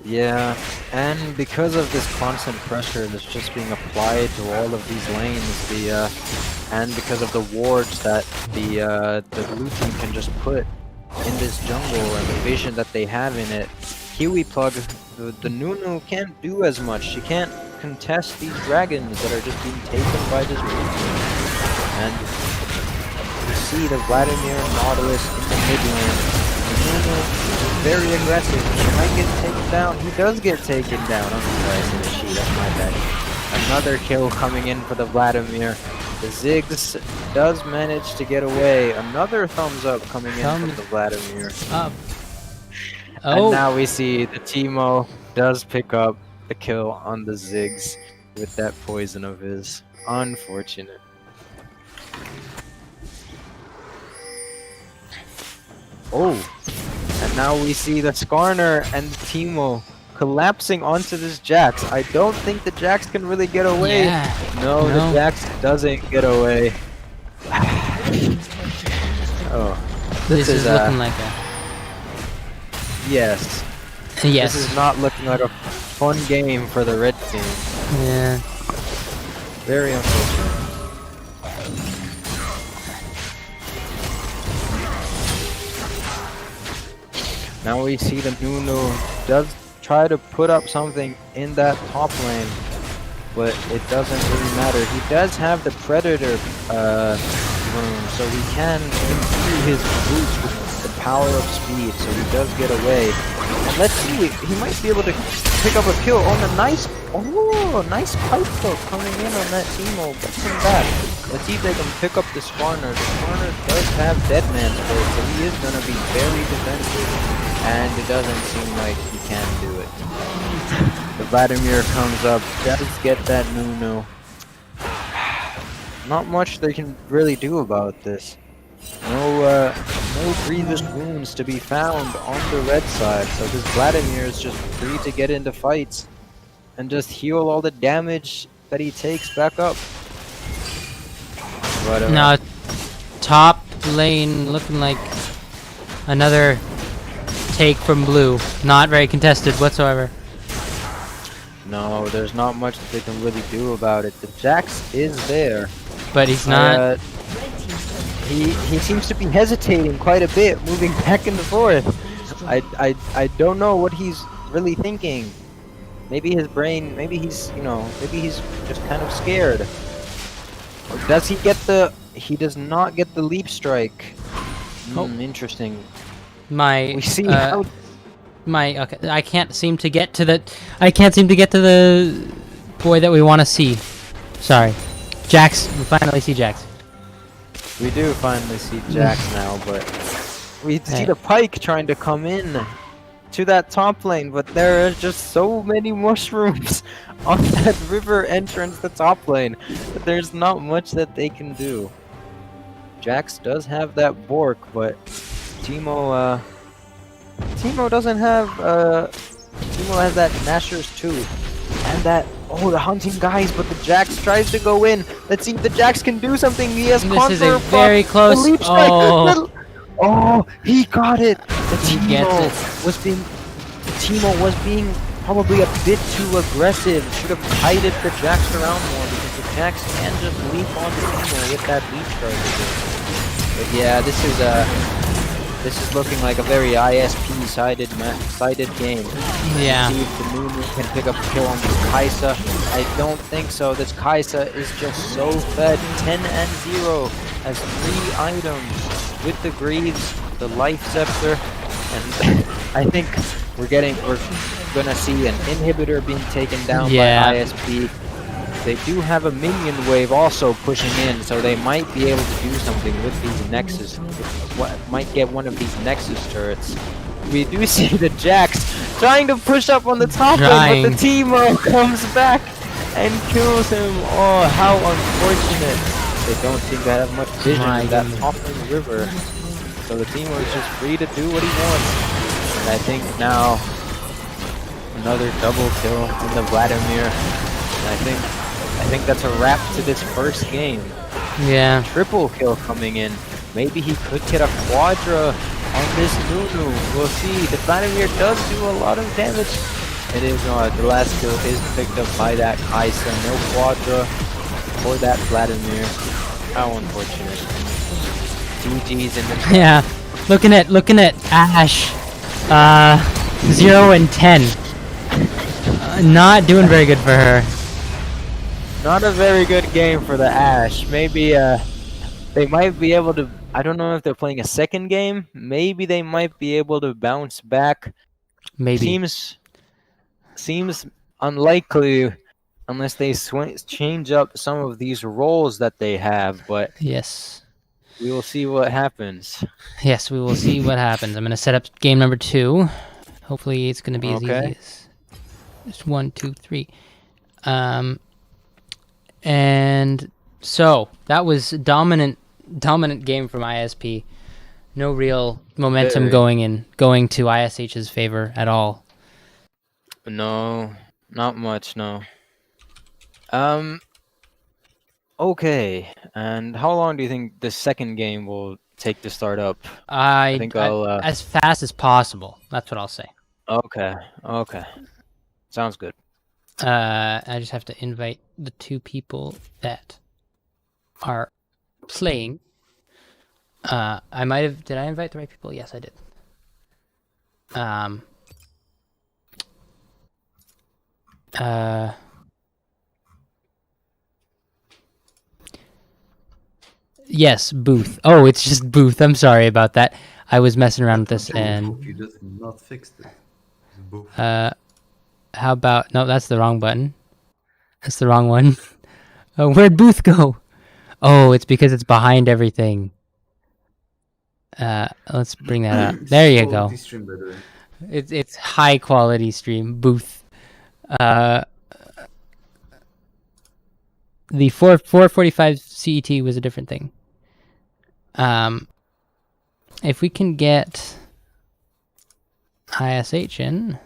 Yeah, and because of this constant pressure that's just being applied to all of these lanes, and because of the wards that the blue team can just put in this jungle and the vision that they have in it, Kiwi Plug, the Nunu can't do as much. She can't contest these dragons that are just being taken by this blue team. And you see the Vladimir Nautilus in the mid lane. The Nunu is very aggressive. She might get taken down. He does get taken down. I'm surprised. That's my bad. Another kill coming in for the Vladimir. The Ziggs does manage to get away. Another thumbs up coming in from the Vladimir. Up. And now we see the Timo does pick up the kill on the Ziggs with that poison of his. Unfortunate. Oh, and now we see the Skarner and Timo collapsing onto this Jax. I don't think the Jax can really get away. Yeah. No, the Jax doesn't get away. Oh, This is looking like a... Yes. Yes. This is not looking like a fun game for the red team. Yeah. Very unfortunate. Now we see the Nunu does try to put up something in that top lane, but it doesn't really matter. He does have the Predator rune, so he can imbue his boots with the power of speed, so he does get away. And let's see, he might be able to pick up a kill on a nice pipe hook coming in on that Teemo. Gets him back. Let's see if they can pick up the Skarner. The Skarner does have Deadman's Blade, so he is going to be very defensive, and it doesn't seem like he can do it. The Vladimir comes up, does get that Nunu. Not much they can really do about this. No grievous wounds to be found on the red side, so this Vladimir is just free to get into fights and just heal all the damage that he takes back up. But, Now, top lane looking like another take from blue. Not very contested whatsoever. no, there's not much that they can really do about it. The Jax is there. But he's not. He seems to be hesitating quite a bit, moving back and forth. I don't know what he's really thinking. Maybe his brain, maybe he's just kind of scared. Or does he get the? He does not get the leap strike. Oh. Interesting. My We see how. okay, I can't seem to get to the boy that we want to see. Sorry. Jax, we finally see Jax. We do finally see Jax now, but we see the Pike trying to come in to that top lane, but there are just so many mushrooms on that river entrance, the top lane, that there's not much that they can do. Jax does have that Bork, but Teemo doesn't have, Teemo has that Nashor's too, and that, oh, the hunting guys, but the Jax tries to go in. Let's see if the Jax can do something. He has This is a Conqueror very buff, close. the leap strike, Oh. oh, he got it. The gets Teemo was being probably a bit too aggressive. Should have kited the Jax around more, because the Jax can just leap onto Teemo with that leap strike. But yeah, this is looking like a very ISP sided game. Yeah. See if the Nunu can pick up a kill on this Kaisa. I don't think so. This Kaisa is just so fed. 10 and 0 has 3 items with the Greaves, the Life Scepter, and I think we're gonna see an inhibitor being taken down by ISP. They do have a minion wave also pushing in, so they might be able to do something with these Nexus. Might get one of these Nexus turrets. We do see the Jax trying to push up on the top lane, but the Teemo comes back and kills him. Oh, how unfortunate. They don't seem to have much vision in that top lane river. So the Teemo is just free to do what he wants. And I think now another double kill in the Vladimir. And I think that's a wrap to this first game. Yeah. Triple kill coming in. Maybe he could get a quadra on this Nunu. We'll see. The Vladimir does do a lot of damage. It is not. The last kill is picked up by that Kaisa. No quadra for that Vladimir. How unfortunate. GG's in the Yeah. Looking at Ash. 0 and 10. Not doing very good for her. Not a very good game for the Ashe. Maybe they might be able to. I don't know if they're playing a second game. Maybe they might be able to bounce back. Maybe. Seems unlikely unless they change up some of these roles that they have. But Yes. we will see what happens. Yes, we will see what happens. I'm gonna set up game number 2. Hopefully, it's gonna be as easy as just 1, 2, 3. And so that was dominant game from ISP. No real momentum going to ISH's favor at all. No, not much. No. Okay. And how long do you think the second game will take to start up? I think I'll as fast as possible. That's what I'll say. Okay. Okay. Sounds good. I just have to invite the 2 people that are playing. Did I invite the right people? Yes, I did. Um. Uh. Yes, booth. Oh, it's just booth. I'm sorry about that. I was messing around with this and You just not fixed it. It's both. how about no? That's the wrong button. That's the wrong one. Where'd booth go? Oh, it's because it's behind everything. Let's bring that up. There you go. Quality stream, by the way. It's high quality stream booth. The 445 CET was a different thing. If we can get ISH in.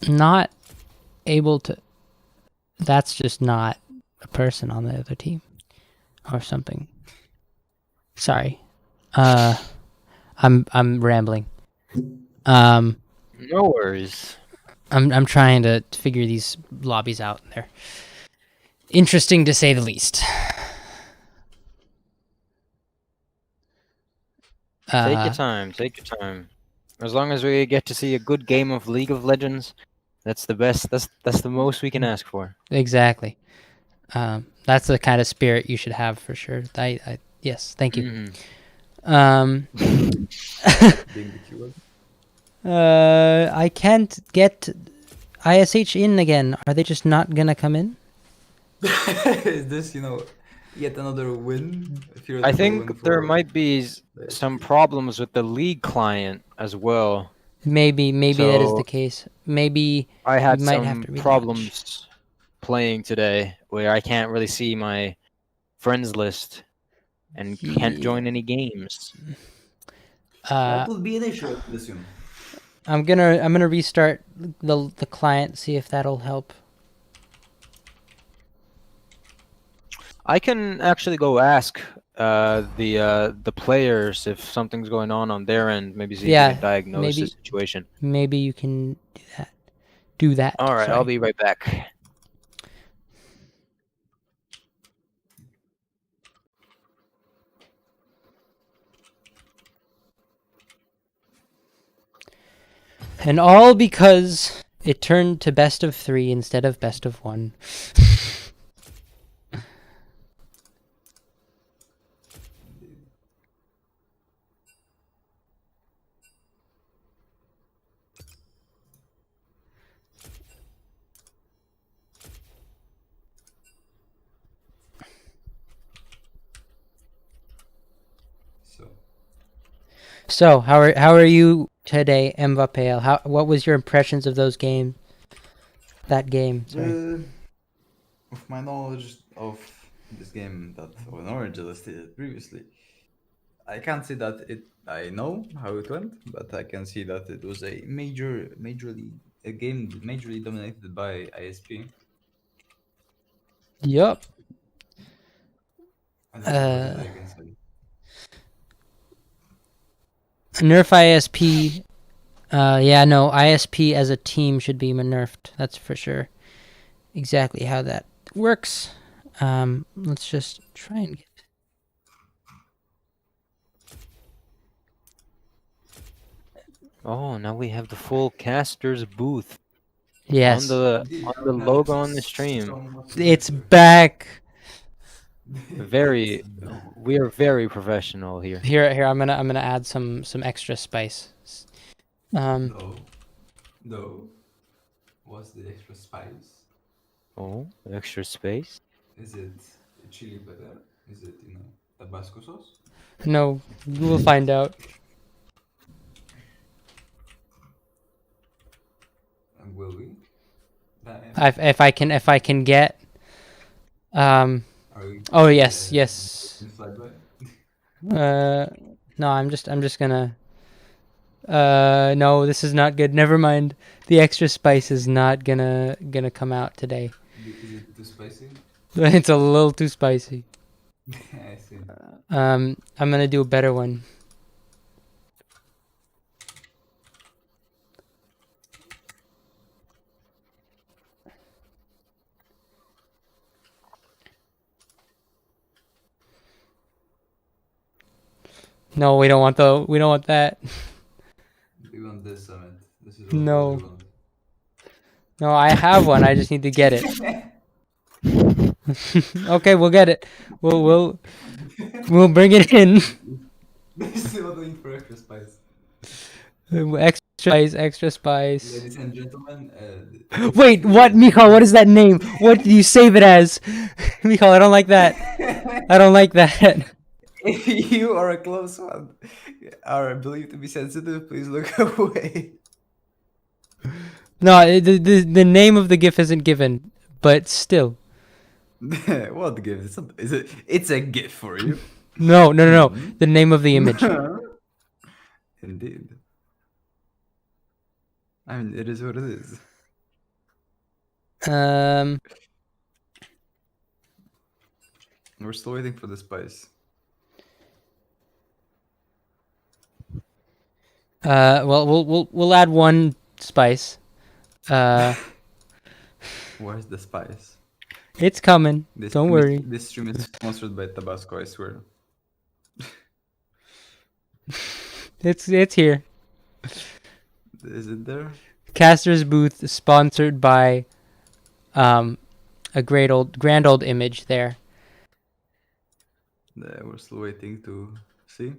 Not able to. That's just not a person on the other team or something. Sorry. I'm rambling. No worries. I'm trying to figure these lobbies out. They're interesting to say the least. Take your time. Take your time. As long as we get to see a good game of League of Legends, that's the best. That's the most we can ask for. Exactly. That's the kind of spirit you should have for sure. Yes, thank you. Mhm. Being the keyword. I can't get ISH in again. Are they just not gonna come in? Is this, yet another win? I Theoretical win think there for might be the some ISP? problems with the League client as well. Maybe that is the So case. Maybe I had we might have some to relaunch. problems playing today where I can't really see my friends list and can't join any games. That would be an issue, I would assume. I'm gonna restart the client, see if that'll help. I can actually go ask the players if something's going on their end. Maybe see if Yeah, we can diagnose the maybe- situation. Maybe you can do that. All right, I'll Sorry. be right back. And all because it turned to best of 3 instead of best of 1. So how are you today, Mbappé? What was your impressions of those games? That game, sorry. With my knowledge of this game that Orange listed previously, I can't say that I know how it went, but I can see that it was a game majorly dominated by ISP. Yup. And that's about it, I can say. Nerf ISP. Yeah, no, ISP as a team should be nerfed. That's for sure. Exactly how that works. Let's just try and get. Oh, now we have the full casters booth Yes, on the logo on the stream. it's back. We are very professional here. Here, I'm gonna add some extra spice. No. What's the extra spice? Oh, extra space. Is it chili pepper? Is it, Tabasco sauce? No, we'll find out. And will we? If I can get. Are we, Oh yes, yes. in flyby? No, I'm just gonna. No, this is not good. Never mind. The extra spice is not gonna come out today. Is it too spicy? It's a little too spicy. I see. I'm gonna do a better one. No, we don't want that. We want this summit. This is what No. we want. No, I have one. I just need to get it. Okay, we'll get it. We'll bring it in. Still waiting for extra spice. Extra spice. Ladies and gentlemen, Wait, what, Michal? What is that name? What do you save it as? Michal, I don't like that. I don't like that. if you are a close one, are believed to be sensitive, please look away. No, the name of the GIF isn't given, but still. What gift? It's a gift for you. No. The name of the image. Indeed. I mean, it is what it is. We're still waiting for the spice. Well, we'll add one spice. Where's the spice? It's coming. Don't worry. This stream is sponsored by Tabasco, I swear. It's here. Is it there? Caster's Booth, sponsored by a grand old image there. We're still waiting to see.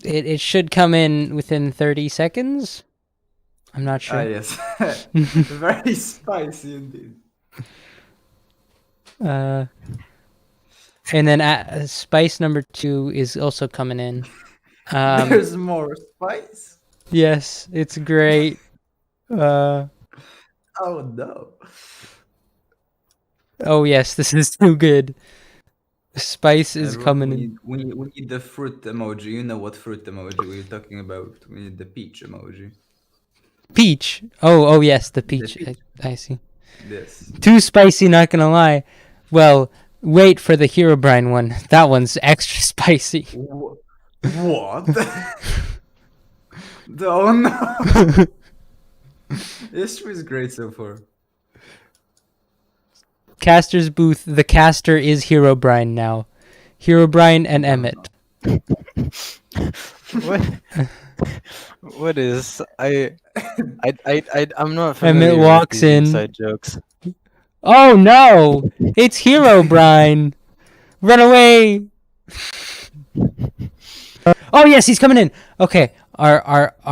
It should come in within 30 seconds. I'm not sure. Ah, yes. Very spicy indeed. And then spice number 2 is also coming in. There's more spice? Yes, it's great. Oh no. Oh yes, this is too good. Spice is coming in. We need the fruit emoji. You know what fruit emoji we're talking about. We need the peach emoji. Peach. Oh yes, the peach. I see. This. Too spicy, not gonna lie. Well, wait for the Herobrine one. That one's extra spicy. What? Oh no. This stream is great so far. Caster's Booth. The caster is Herobrine now. Herobrine and Emmett. What is I'm not familiar Emmett with walks these in. inside jokes. Oh no! It's Herobrine. Run away! Oh yes, he's coming in. Okay, the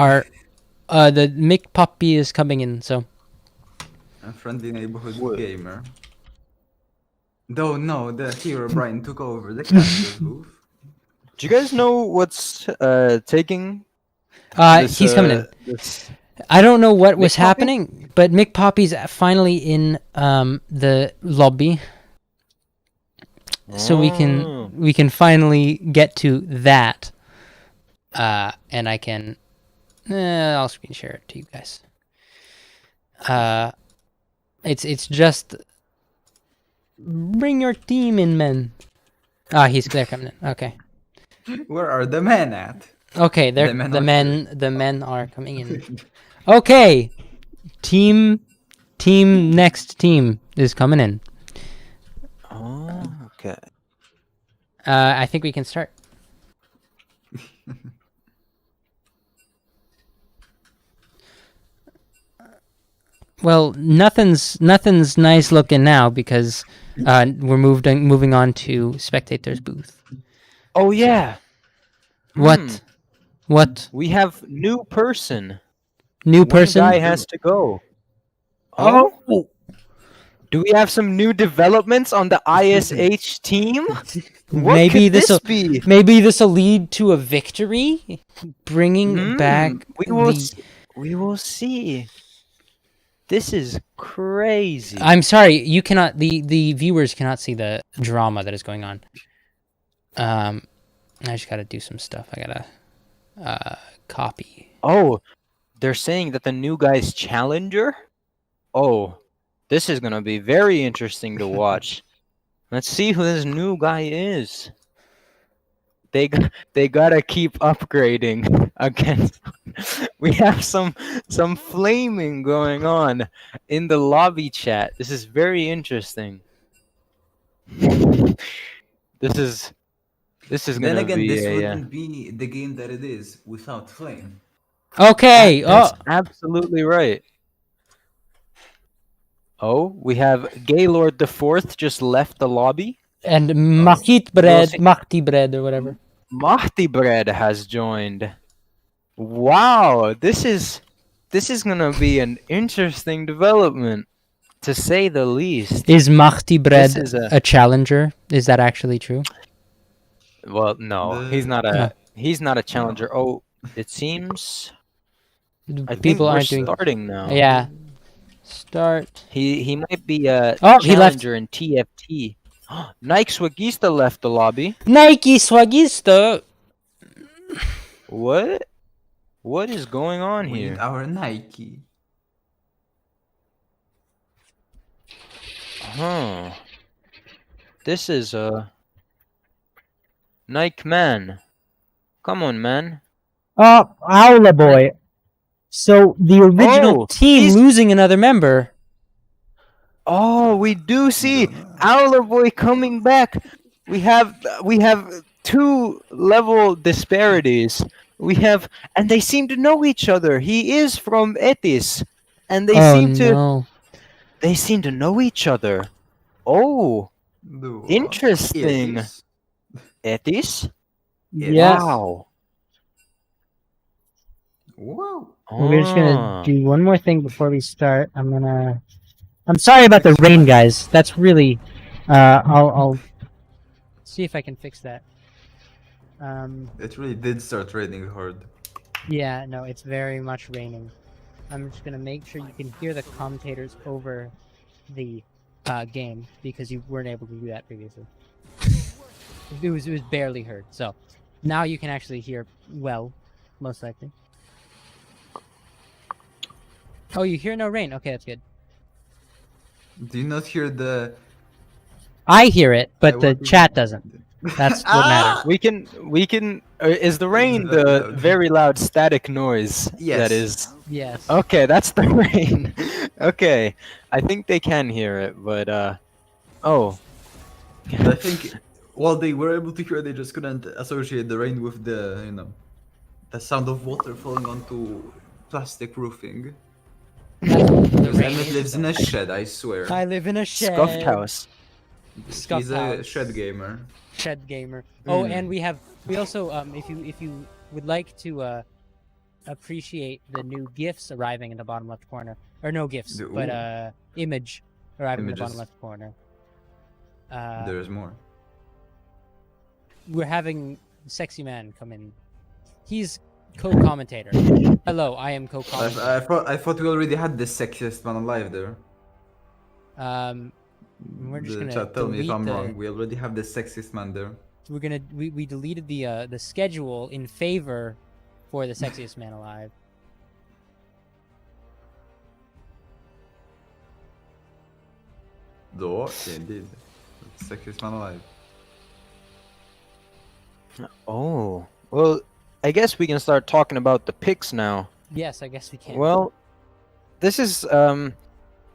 Mick Puppy is coming in. So A friendly neighborhood gamer. No, the hero Brian took over the caster's booth. Do you guys know what's taking? He's coming in. I don't know what was happening, but Mick Poppy's finally in the lobby, so we can finally get to that, and I can I'll screen share it to you guys. It's just bring your team in, men. They're coming in. Okay. Where are the men at? Okay, the men are coming in. Okay, next team is coming in. Oh, okay. I think we can start. Well, nothing's nice looking now because we're moving on to spectators booth. Oh yeah. What? What? We have new person. New person? One guy has to go. Oh. Do we have some new developments on the ISH team? What Maybe could this be? Maybe this will lead to a victory, bringing back. We will see. This is crazy. I'm sorry, you cannot. The viewers cannot see the drama that is going on. I just gotta do some stuff. I gotta copy. Oh, they're saying that the new guy's challenger? Oh, this is gonna be very interesting to watch. Let's see who this new guy is. They gotta keep upgrading against We have some flaming going on in the lobby chat. This is very interesting. This is Then gonna again, be this a wouldn't be the game that it is without Flame. Okay. that's absolutely right. Oh, we have Gaylord the Fourth just left the lobby. And Mahit We'll bread, see. Mahti bread, or whatever. Mahdi Bread has joined. Wow, this is gonna be an interesting development, to say the least. Is Mahti This bread is a challenger? Is that actually true? well, no, he's The not a no. challenger. Oh, it seems I think People we're aren't doing. starting now. Yeah. Start. He might be a Oh, he left. challenger in TFT. Nike Swagista left the lobby. Nike Swagista. What? What is going on We need here? our Nike. Huh. This is Nike man. Come on, man. Oh, Owla boy. So the original Oh, team he's- losing another member. Oh, we do see Don't know. Owler Boy coming back. We have two level disparities. We have, and they seem to know each other. He is from Etis, and they Oh seem to no. know each other. Oh, The what? interesting. It is. Etis? Yes. Wow. Wow. We're just gonna Ah. do one more thing before we start. I'm sorry about the rain, guys. That's really. I'll see if I can fix that. It really did start raining hard. Yeah, no, it's very much raining. I'm just gonna make sure you can hear the commentators over the game because you weren't able to do that previously. It was barely heard. So now you can actually hear well, most likely. Oh, you hear no rain. Okay, that's good. Do you not hear the? I hear it, but I the want to- chat doesn't. That's what matters. We can. Is the rain very the loud. very loud static noise? Yes. That is. Yes. Okay, that's the rain. Okay, I think they can hear it, but oh, I think while they were able to hear, they just couldn't associate the rain with the sound of water falling onto plastic roofing. The Because rain Emmett is lives in a stuff. shed, I swear. I live in a shed. scuffed house. Scuffed He's a house. shed gamer. Shed gamer. Oh, Mm. and we also if you would like to appreciate the new gifts arriving in the bottom left corner, or no gifts, but image arriving in the bottom Images. left corner. There's more. We're having Sexy Man come in. He's co-commentator. Hello, I am co-commentator. I thought we already had the sexiest man alive there. We're just The gonna chat, tell me if delete I'm the- wrong. We already have the sexiest man there. we deleted the schedule in favor for the sexiest man alive. Though, yeah, indeed. Sexiest man alive. Oh, well, I guess we can start talking about the picks now. Yes, I guess we can. Well, this is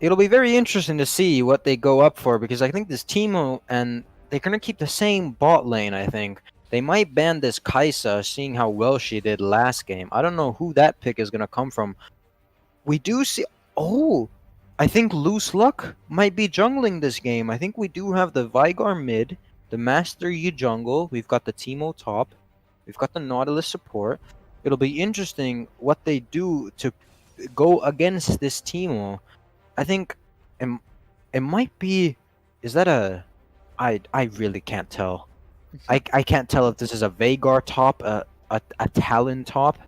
it'll be very interesting to see what they go up for, because I think this Teemo, and they're gonna keep the same bot lane. I think they might ban this Kaisa, seeing how well she did last game. I don't know who that pick is gonna come from. We do see. Oh, I think Loose Luck might be jungling this game. I think we do have the Vigar mid, the Master Yi jungle. We've got the Teemo top. We've got the Nautilus support. It'll be interesting what they do to go against this Teemo. I think it might be. Is that a? I really can't tell. I can't tell if this is a Vagar top, a Talon top.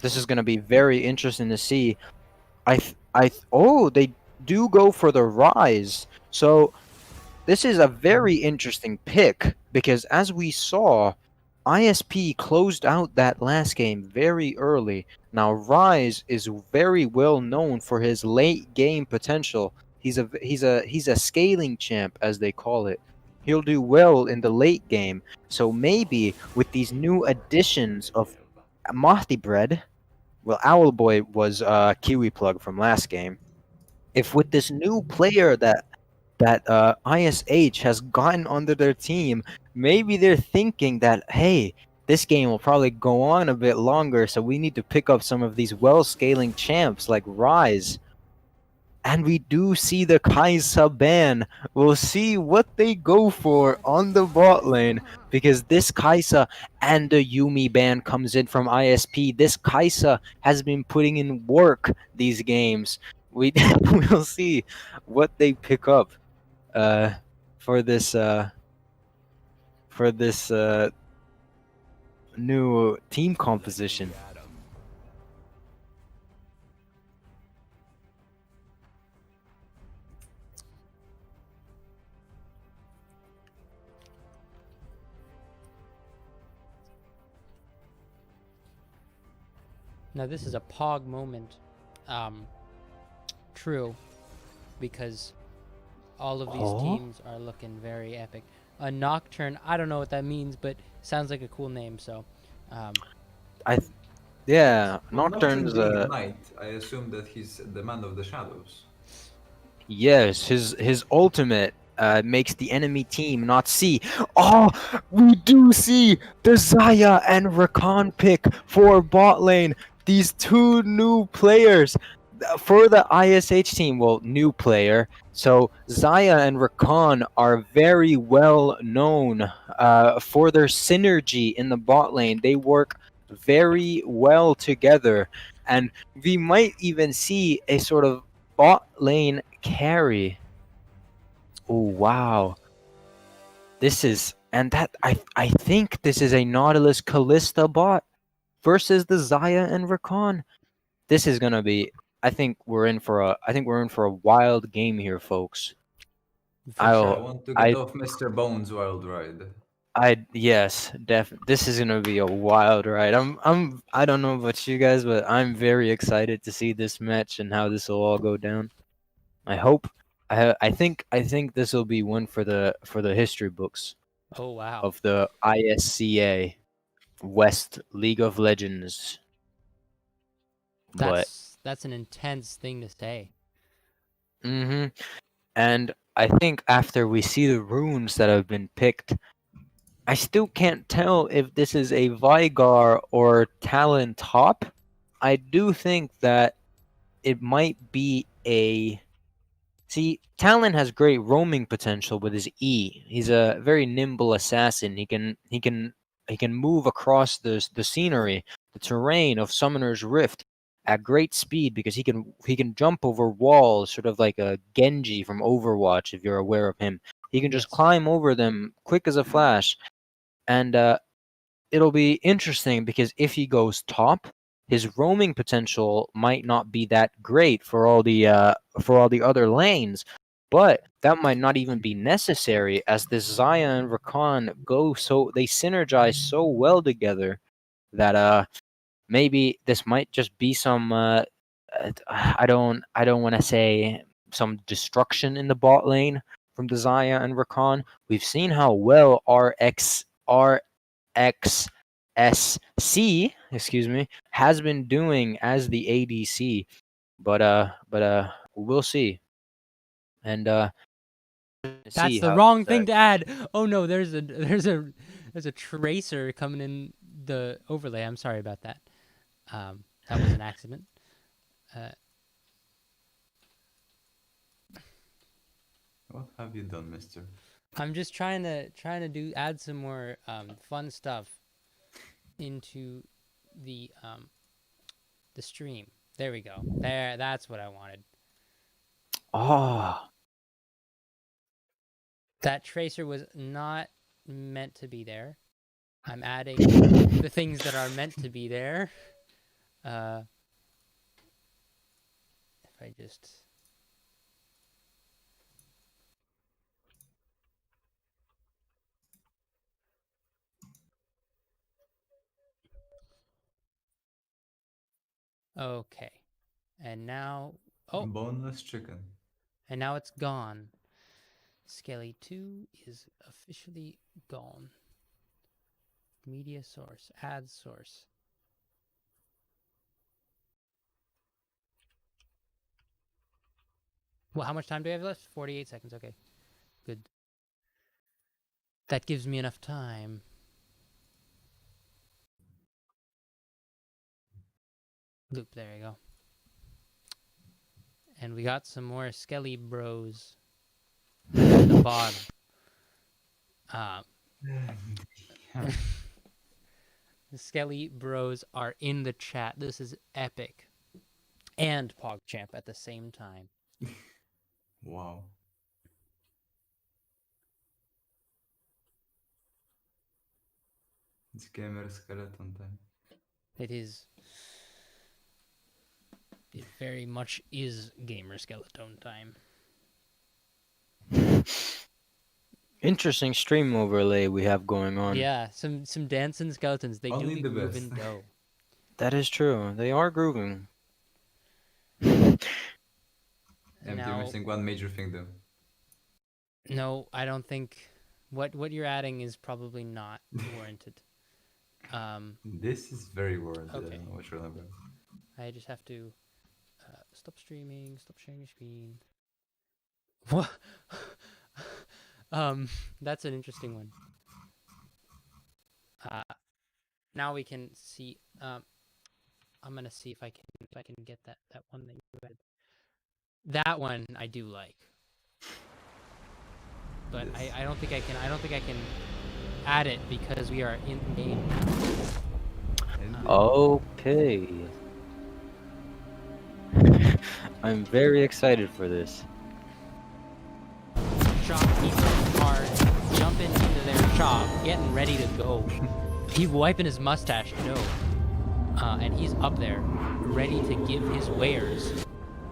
This is gonna be very interesting to see. Oh, they do go for the Rise. So this is a very interesting pick, because as we saw, ISP closed out that last game very early. Now Rise is very well known for his late game potential. He's a scaling champ, as they call it. He'll do well in the late game. So maybe with these new additions of Mahdi Bread, well, Owlboy was Kiwi Plug from last game. If with this new player that ISH has gotten onto their team, maybe they're thinking that, hey, this game will probably go on a bit longer, so we need to pick up some of these well-scaling champs like Rise. And we do see the Kaisa ban. We'll see what they go for on the bot lane, because this Kaisa and the Yumi ban comes in from ISP. This Kaisa has been putting in work these games. We'll see what they pick up uh, for this new team composition. Got 'em. Now this is a pog moment. True, because all of these Oh? teams are looking very epic. A Nocturne, I don't know what that means, but sounds like a cool name. So, Yeah, Well, Nocturne's being a knight, I assume that he's the man of the shadows. yes, his ultimate makes the enemy team not see. Oh, we do see the Zaya and Rakan pick for bot lane. These two new players for the ISH team. Well, new player. So Zaya and Rakan are very well known for their synergy in the bot lane. They work very well together, and we might even see a sort of bot lane carry. Oh wow. This is, and that I think this is a Nautilus Callista bot versus the Zaya and Rakan. This is gonna be, I think we're in for a wild game here, folks. for I sure. want to get I off Mr. Bones' wild ride. yes, this is gonna be a wild ride. I don't know about you guys, but I'm very excited to see this match and how this will all go down. I hope I think this will be one for the history books Oh wow, of the ISCA West League of Legends. But that's an intense thing to say. hmm and I think after we see the runes that have been picked, I still can't tell if this is a Vigar or Talon top. I do think that it might be a. See, Talon has great roaming potential with his E. He's a very nimble assassin. He can move across the scenery, the terrain of Summoner's Rift at great speed, because he can jump over walls, sort of like a Genji from Overwatch, if you're aware of him. He can just Yes. climb over them quick as a flash, and it'll be interesting because if he goes top, his roaming potential might not be that great for all the other lanes, but that might not even be necessary, as this Zaya and Rakan they synergize so well together that maybe this might just be some I don't want to say some destruction in the bot lane from the Zaya and Rakan. We've seen how well RXSC, excuse me, has been doing as the ADC, but we'll see. And That's see the how wrong this, thing to add. Oh no, there's a tracer coming in the overlay. I'm sorry about that. That was an accident. What have you done, mister? I'm just trying to add some more fun stuff into the stream. There we go. That's what I wanted. oh, That tracer was not meant to be there. I'm adding the things that are meant to be there. If I just okay, and now Boneless chicken. and now it's gone. Skelly 2 is officially gone. Media source, ad source. Well, how much time do we have left? 48 seconds. Okay, good. That gives me enough time. Loop, there you go. And we got some more Skelly bros at the bottom. The Skelly bros are in the chat. This is epic. And PogChamp at the same time. Wow. It's gamer skeleton time. It is. It very much is gamer skeleton time. Interesting stream overlay we have going on. Yeah, some dancing skeletons. They Only do be the moving best. dough. That is true. They are grooving. Empty Now, missing one major thing though. no, I don't think what you're adding is probably not warranted. This is very warranted. Okay. I don't know what you're on about. I just have to stop streaming, stop sharing your screen. What? That's an interesting one. Now we can see. I'm gonna see if I can get that one that you added. That one I do like, but Yes. I don't think I can add it because we are in game. And Okay. I'm very excited for this. Shopkeepers are jumping into their shop, getting ready to go. He's wiping his mustache, no. And he's up there, ready to give his wares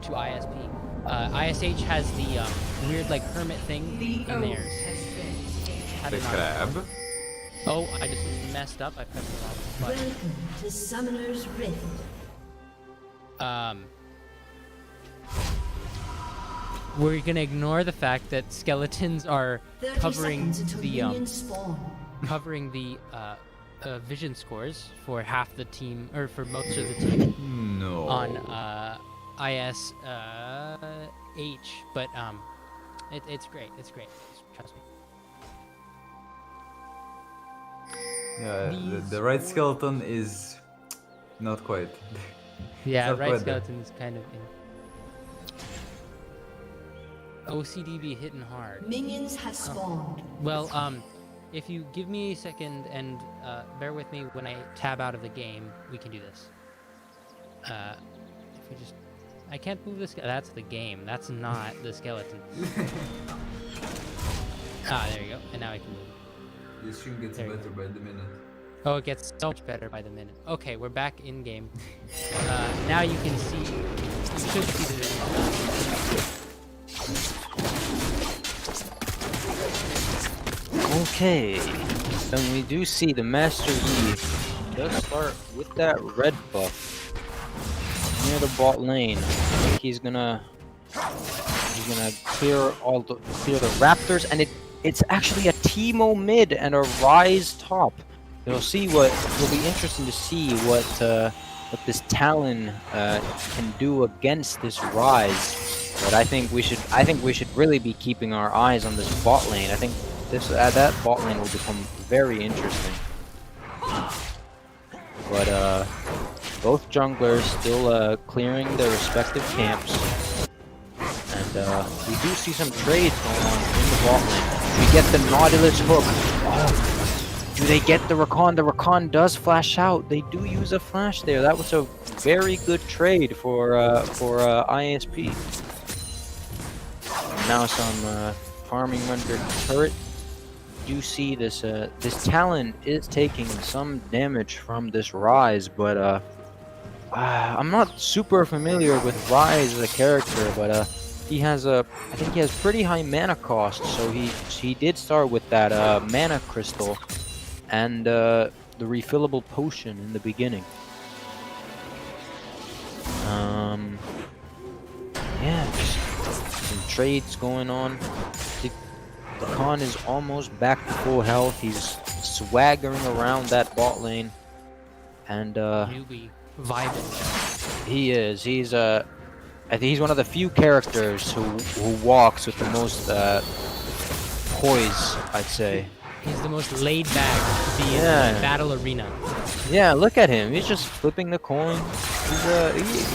to ISP. ISH has the weird, like, hermit thing in theirs. How the did I- crab. Oh, I just messed up. I pressed the wrong button. Welcome to Summoner's Rift. We're gonna ignore the fact that skeletons are 30 covering seconds until the minions spawn. vision scores for half the team, or for most of the team No. on ISH, but it's great. It's great. Trust me. Yeah, These the right four- skeleton is not quite. Yeah, not right quite there. skeleton is kind of in. OCD be hitting hard. Minions have spawned. Well, if you give me a second and bear with me when I tab out of the game, we can do this. If we just, I can't move this. That's the game. That's not the skeleton. There you go. And now I can move. The stream gets There you better by the minute. Oh, it gets so much better by the minute. Okay, we're back in game. Now you can see. You should see the video. Okay. Then we do see the Master Yi does start with that red buff near the bot lane. I think he's gonna clear the raptors, and it's actually a Teemo mid and a Ryze top. You'll see it'll be interesting to see what this Talon can do against this Ryze. But I think we should really be keeping our eyes on this bot lane. I think that bot lane will become very interesting. But both junglers still clearing their respective camps. And we do see some trades going on in the bot lane. We get the Nautilus hook. Oh, do they get the Rakan? The Rakan does flash out. They do use a flash there. That was a very good trade for ISP. And now some farming under turret. You see this this Talon is taking some damage from this Ryze, but I'm not super familiar with Ryze as a character, but I think he has pretty high mana cost, so he did start with that mana crystal and the refillable potion in the beginning. Yeah, just some trades going on. The Khan is almost back to full health. He's swaggering around that bot lane, and Newbie vibing. he is. I think he's one of the few characters who walks with the most poise, I'd say. He's the most laid back to be in Yeah. a battle arena. Yeah, look at him. He's just flipping the coin.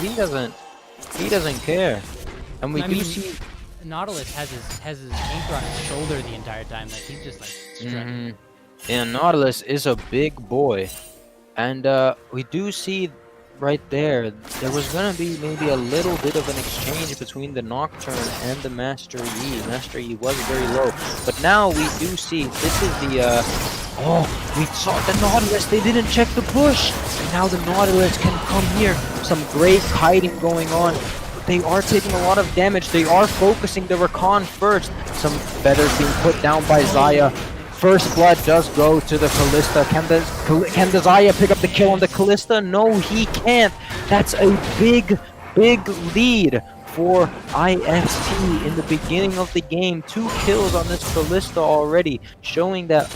He doesn't care. And we I do mean, see. Nautilus has his anchor on his shoulder the entire time. Like he's just like strutting. Yeah, Nautilus is a big boy, and we do see right there. There was gonna be maybe a little bit of an exchange between the Nocturne and the Master Yi. Master Yi was very low, but now we do see this is the. Oh, we saw the Nautilus. They didn't check the bush, and now the Nautilus can come here. Some great kiting going on. They are taking a lot of damage. They are focusing the Rakan first. Some feathers being put down by Xayah. First blood does go to the Callista. Can the Xayah pick up the kill on the Callista? No, he can't. That's a big lead for IST in the beginning of the game. 2 kills on this Callista already, showing that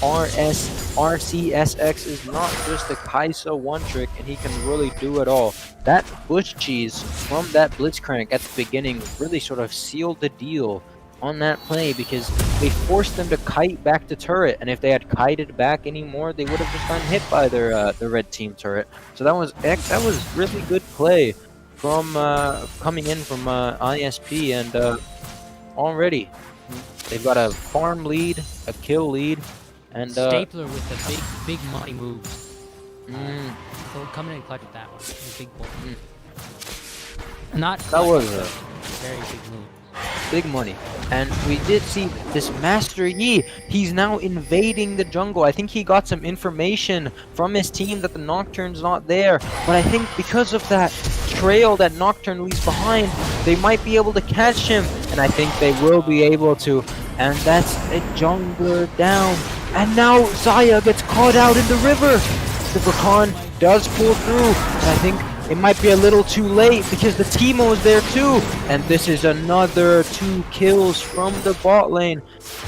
RCSX is not just a Kaisa one-trick, and he can really do it all. That bush cheese from that Blitzcrank at the beginning really sort of sealed the deal on that play, because they forced them to kite back to turret, and if they had kited back anymore, they would have just gotten hit by their the red team turret. So that was really good play from coming in from ISP, and already they've got a farm lead, a kill lead, and Stapler with the big money moves. So coming in clutch with that one. A big pull. Not that clutch, was but a very big move. big money. And we did see this Master Yi. He's now invading the jungle. I think he got some information from his team that the Nocturne's not there. But I think because of that trail that Nocturne leaves behind, they might be able to catch him. And I think they will be able to. And that's a jungler down. And now Xayah gets caught out in the river. The Rakan does pull through. And I think it might be a little too late because the Teemo is there too. And this is another 2 kills from the bot lane.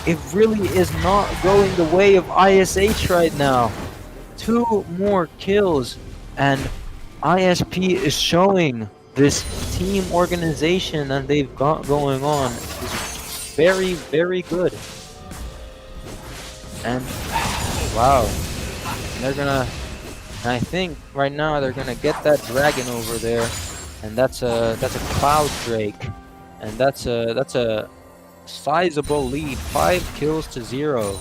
It really is not going the way of ISH right now. 2 more kills. And ISP is showing this team organization that they've got going on is very, very good. And wow. They're gonna... And I think right now they're gonna get that dragon over there, and that's a Cloud Drake, and that's a sizable lead, 5 kills to 0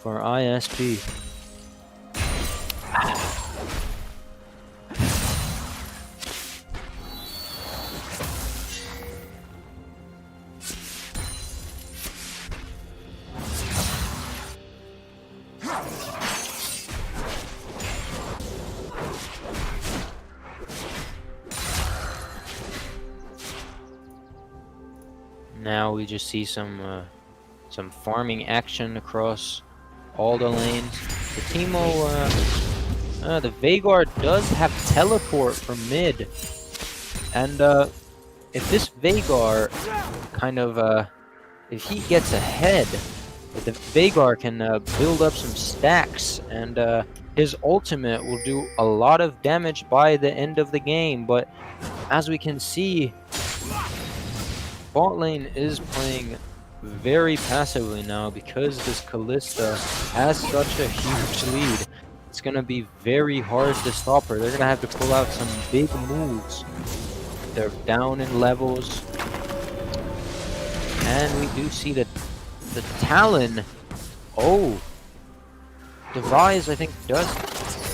for ISP. Now we just see some farming action across all the lanes. The Teemo, the Veigar does have teleport from mid, and if this Veigar kind of if he gets ahead, the Veigar can build up some stacks, and his ultimate will do a lot of damage by the end of the game. But as we can see, bot lane is playing very passively now because this Callista has such a huge lead. It's gonna be very hard to stop her. They're gonna have to pull out some big moves. They're down in levels. And we do see that the Talon... Oh! The Rise, I think, does...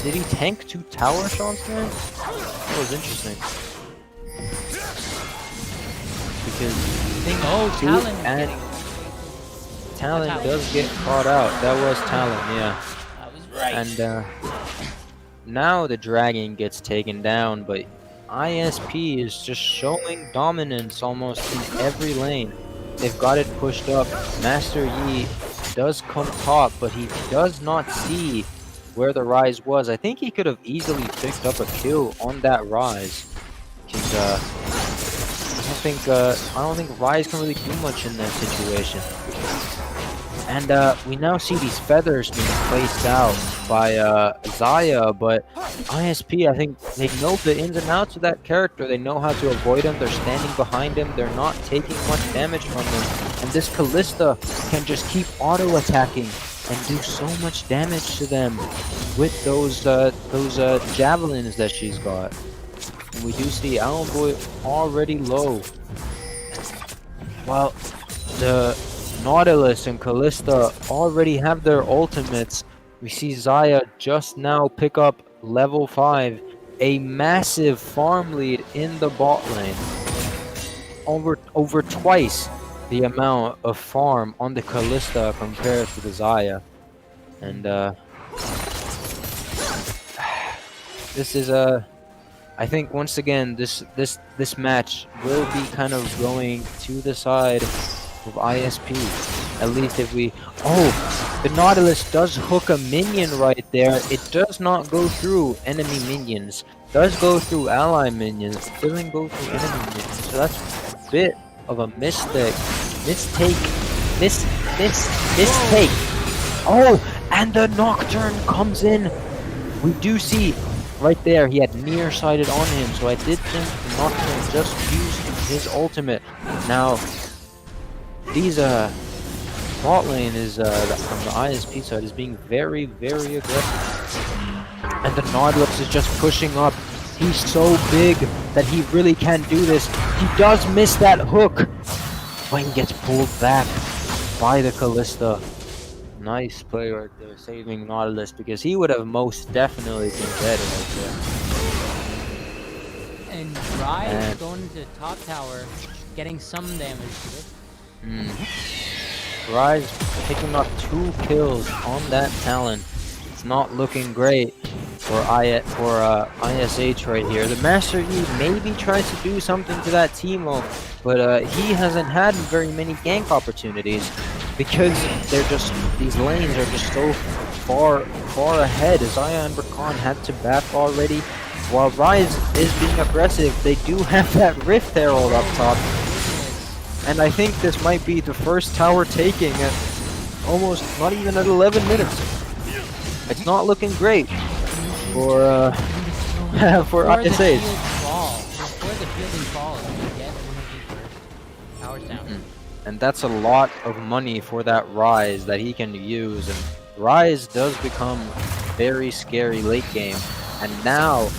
Did he tank 2 tower shots there? That was interesting. Because Talon and Talon does get caught out. That was Talon, yeah. That was right. And now the dragon gets taken down, but ISP is just showing dominance almost in every lane. They've got it pushed up. Master Yi does come top, but he does not see where the Rise was. I think he could have easily picked up a kill on that Rise. Because I don't think Rise can really do much in that situation. And we now see these feathers being placed out by Xayah, but ISP, I think they know the ins and outs of that character. They know how to avoid him. They're standing behind him. They're not taking much damage from him. And this Callista can just keep auto-attacking and do so much damage to them with those javelins that she's got. And we do see Owlboy already low. While the Nautilus and Callista already have their ultimates, we see Xayah just now pick up level 5, a massive farm lead in the bot lane. Over twice the amount of farm on the Callista compared to the Xayah. And this is I think once again this match will be kind of going to the side of ISP. At least if we... Oh! The Nautilus does hook a minion right there. It does not go through enemy minions. Does go through ally minions. Doesn't go through enemy minions. So that's a bit of a mistake. Mistake. Oh! And the Nocturne comes in. We do see right there he had nearsighted on him. So I did think the Nocturne just used his ultimate. Now, these bot lane is from the ISP side is being very, very aggressive, and the Nautilus is just pushing up. He's so big that he really can do this. He does miss that hook, but he gets pulled back by the Callista. Nice play right there, saving Nautilus, because he would have most definitely been dead right there. And Rise going to top tower, getting some damage to it. Rise picking up 2 kills on that Talon. It's not looking great for ISH right here. The Master Yi maybe tries to do something to that Teemo, but he hasn't had very many gank opportunities because they're just, these lanes are just so far ahead. Xayah and Rakan had to back already. While Rise is being aggressive, they do have that Rift Herald up top. And I think this might be the first tower taking at almost not even at 11 minutes. It's not looking great for for ISH. Before the fielding falls, we get one of the first towers down. And that's a lot of money for that Rise that he can use. And Rise does become very scary late game. And now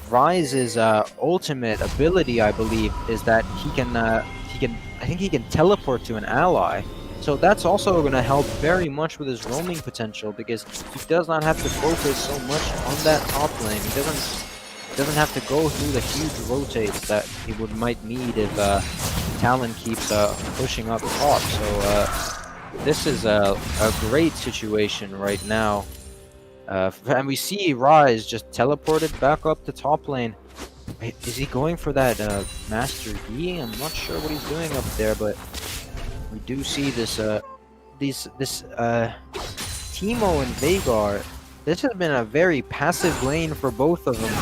Rise's ultimate ability, I believe, is that I think he can teleport to an ally. So that's also going to help very much with his roaming potential, because he does not have to focus so much on that top lane. He doesn't have to go through the huge rotates that he might need if Talon keeps pushing up top. So this is a great situation right now. And we see Rise just teleported back up to top lane. Wait, is he going for that Master Yi? I'm not sure what he's doing up there, but we do see this Teemo and Veigar. This has been a very passive lane for both of them.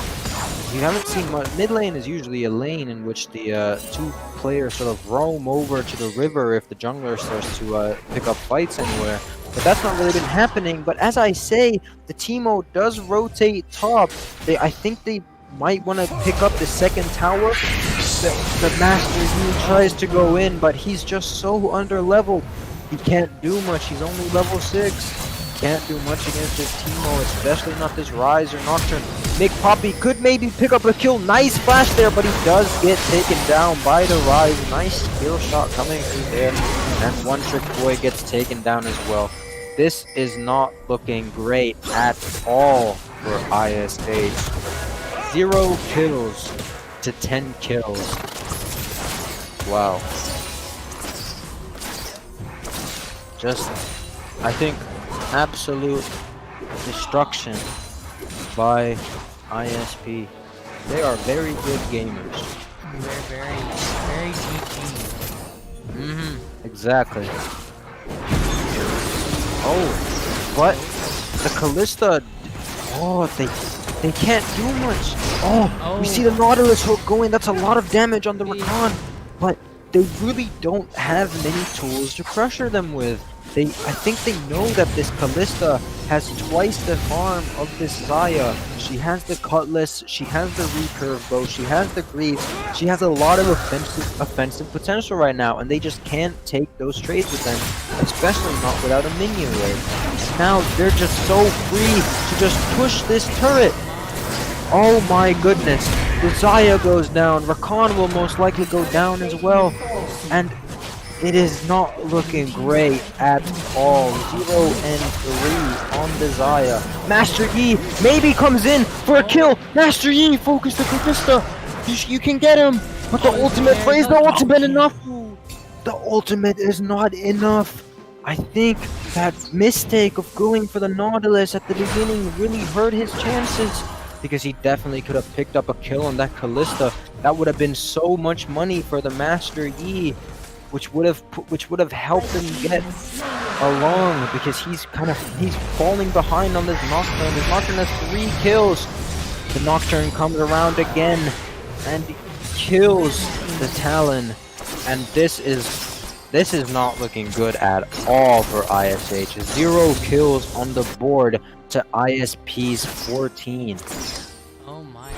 You haven't seen much. Mid lane is usually a lane in which the 2 players sort of roam over to the river if the jungler starts to pick up fights anywhere. But that's not really been happening. But as I say, the Teemo does rotate top. I think they might want to pick up the second tower. The Master Yi tries to go in, but he's just so under leveled. He can't do much. He's only level 6. Can't do much against this Teemo, especially not this Rise or Nocturne. McPoppy could maybe pick up a kill. Nice flash there, but he does get taken down by the Rise. Nice skill shot coming through there. And One Trick Boy gets taken down as well. This is not looking great at all for ISH. 0 kills to 10 kills. Wow. Just, I think, absolute destruction by ISP. They are very good gamers. They're very GG. Exactly. Oh, but the Callista, oh, they can't do much. Oh, we see the Nautilus hook going. That's a lot of damage on the Rakan, but they really don't have many tools to pressure them with. I think they know that this Callista has twice the farm of this Zaya. She has the Cutlass, she has the recurve bow, she has the Greaves, she has a lot of offensive potential right now, and they just can't take those trades with them, especially not without a minion wave. Now they're just so free to just push this turret. Oh my goodness. The Zaya goes down. Rakan will most likely go down as well. And it is not looking great at all. 0 and 3 on the Zaya. Master Yi maybe comes in for a kill. Master Yi focus the Kalista. You can get him. But the ultimate phrase, the ultimate enough. The ultimate is not enough. I think that mistake of going for the Nautilus at the beginning really hurt his chances, because he definitely could have picked up a kill on that Callista. That would have been so much money for the Master Yi, which would have helped him get along, because he's falling behind on this Nocturne. This Nocturne has 3 kills. The Nocturne comes around again and kills the Talon, and this is not looking good at all for ISH. 0 kills on the board to ISP's 14. Oh my.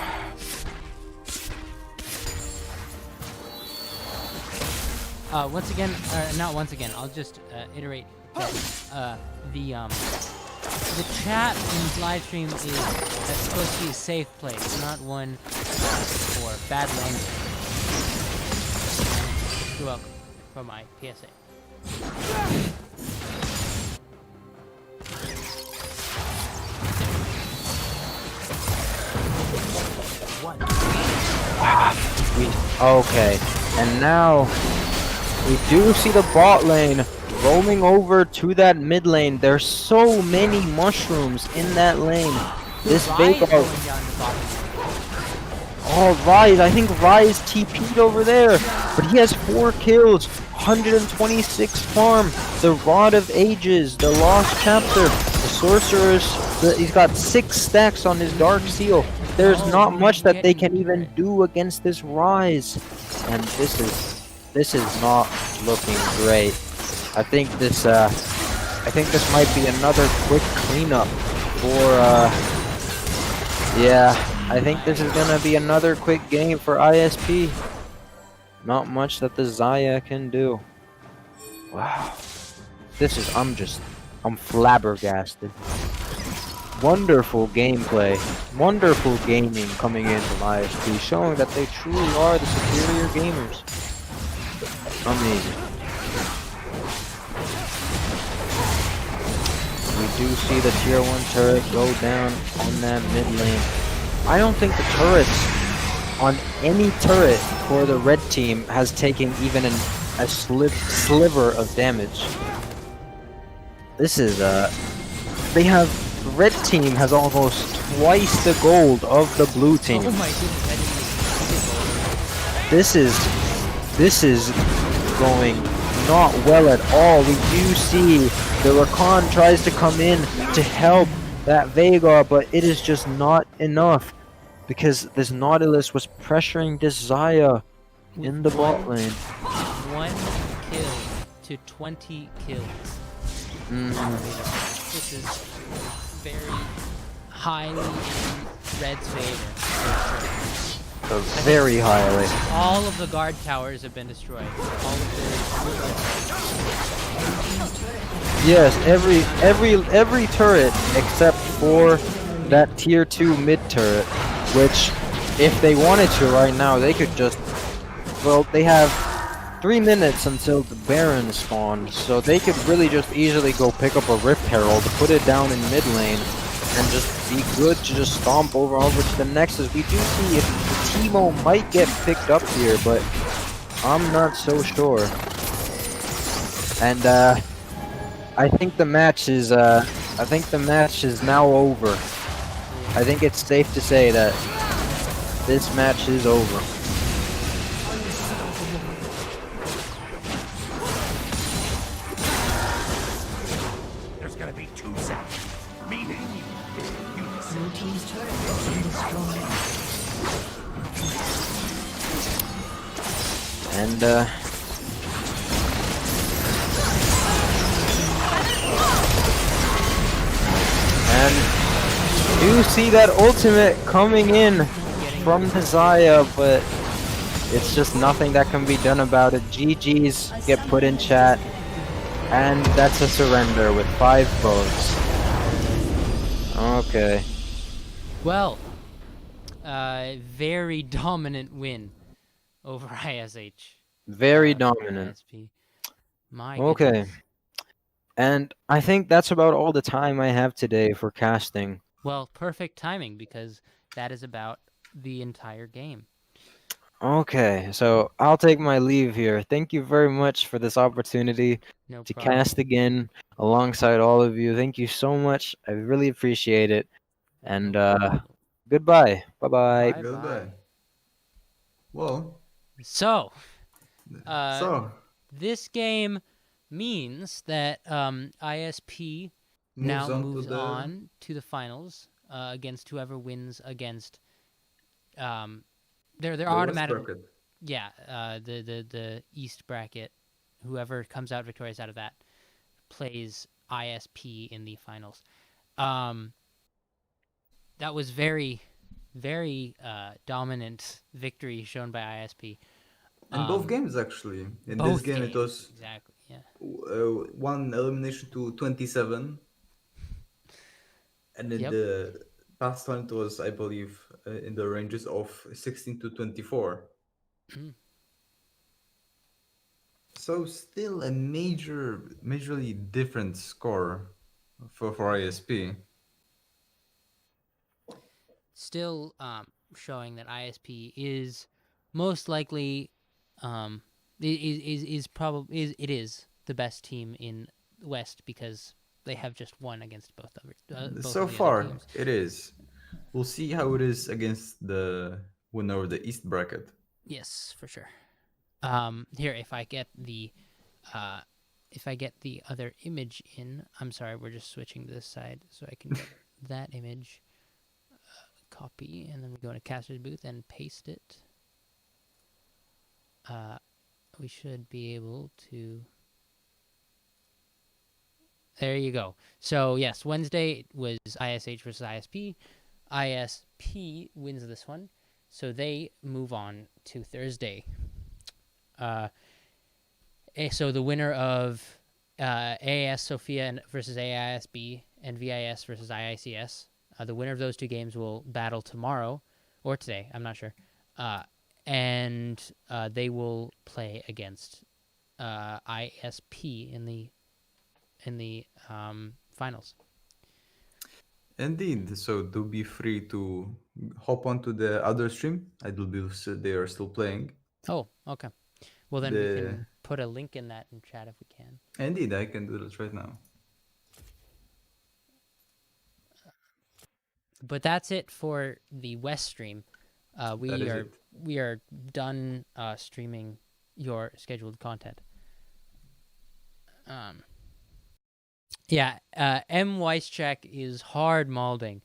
Once again, not once again, I'll just iterate that the chat in this live stream is supposed to be a safe place, not one for bad language. You're welcome for my PSA. Okay, and now we do see the bot lane roaming over to that mid lane. There's so many mushrooms in that lane. This Veigar. Oh, Rise. I think Rise TP'd over there, but he has 4 kills, 126 farm. The Rod of Ages, the Lost Chapter, the Sorceress. He's got 6 stacks on his Dark Seal. There's not much that they can even do against this Rise, and this is not looking great. I think this might be another quick cleanup for yeah, I think this is gonna be another quick game for ISP. Not much that the Zaya can do. Wow. I'm flabbergasted. Wonderful gameplay, wonderful gaming coming in from ISP, showing that they truly are the superior gamers. Amazing. We do see the tier 1 turret go down on that mid lane. I don't think the turrets on any turret for the red team has taken even a sliver of damage. This is they have, the red team has almost twice the gold of the blue team. Oh my goodness, This is going not well at all. We do see the Rakan tries to come in to help that Veigar, but it is just not enough, because this Nautilus was pressuring this Zaya in the bot lane. 1 kill to 20 kills. This is very highly in Red's favor. Very highly. All of the guard towers have been destroyed. All of Yes, every turret except for that tier 2 mid turret, which if they wanted to right now, they could just, well, they have 3 minutes until the Baron spawns, so they could really just easily go pick up a Rift Herald, put it down in mid lane, and just be good to just stomp over to the Nexus. We do see if Teemo might get picked up here, but I'm not so sure. And I think the match is now over. I think it's safe to say that this match is over. There's gonna be 2 seconds. Meaning Blue team's turret has been destroyed. And and do see that ultimate coming in from the Zaya, but it's just nothing that can be done about it. GG's get put in chat, and that's a surrender with 5 votes. Okay. Well, very dominant win over ISH. Very for dominant. ISP. My Okay. goodness. And I think that's about all the time I have today for casting. Well, perfect timing because that is about the entire game. Okay, so I'll take my leave here. Thank you very much for this opportunity No to problem. cast again alongside all of you. Thank you so much. I really appreciate it. And No problem. goodbye. Bye-bye. Bye Goodbye. bye. Well, So, so this game means that ISP moves now on to moves the on to the finals against whoever wins against. They're the West automatic. bracket. Yeah, the East bracket. Whoever comes out victorious out of that plays ISP in the finals. That was very, very dominant victory shown by ISP. In both games, actually. In this Both game, it games, was exactly. Yeah. one elimination to 27, and in Yep. the past one, it was, I believe, in the ranges of 16 to 24. So still a majorly different score for ISP. Still showing that ISP is most likely is probably it is the best team in the West because they have just won against both both So of the other far, teams. it is. We'll see how it is against the winner of the East bracket. Yes, for sure. Here, if I get the other image in, I'm sorry, we're just switching to this side so I can get that image. Copy, and then we go into caster's booth and paste it. We should be able to. There you go. So yes, Wednesday was ISH versus ISP. ISP wins this one, so they move on to Thursday. So the winner of AIS Sophia versus AISB and VIS versus IICS, the winner of those two games will battle tomorrow or today. I'm not sure, and they will play against ISP in the finals. Indeed. So do be free to hop onto the other stream. I do believe they are still playing. Oh, okay. Well, then we can put a link in that in chat if we can. Indeed, I can do this right now. But that's it for the West stream. That is it. We are done streaming your scheduled content. Yeah, M. Weischek is hard malding.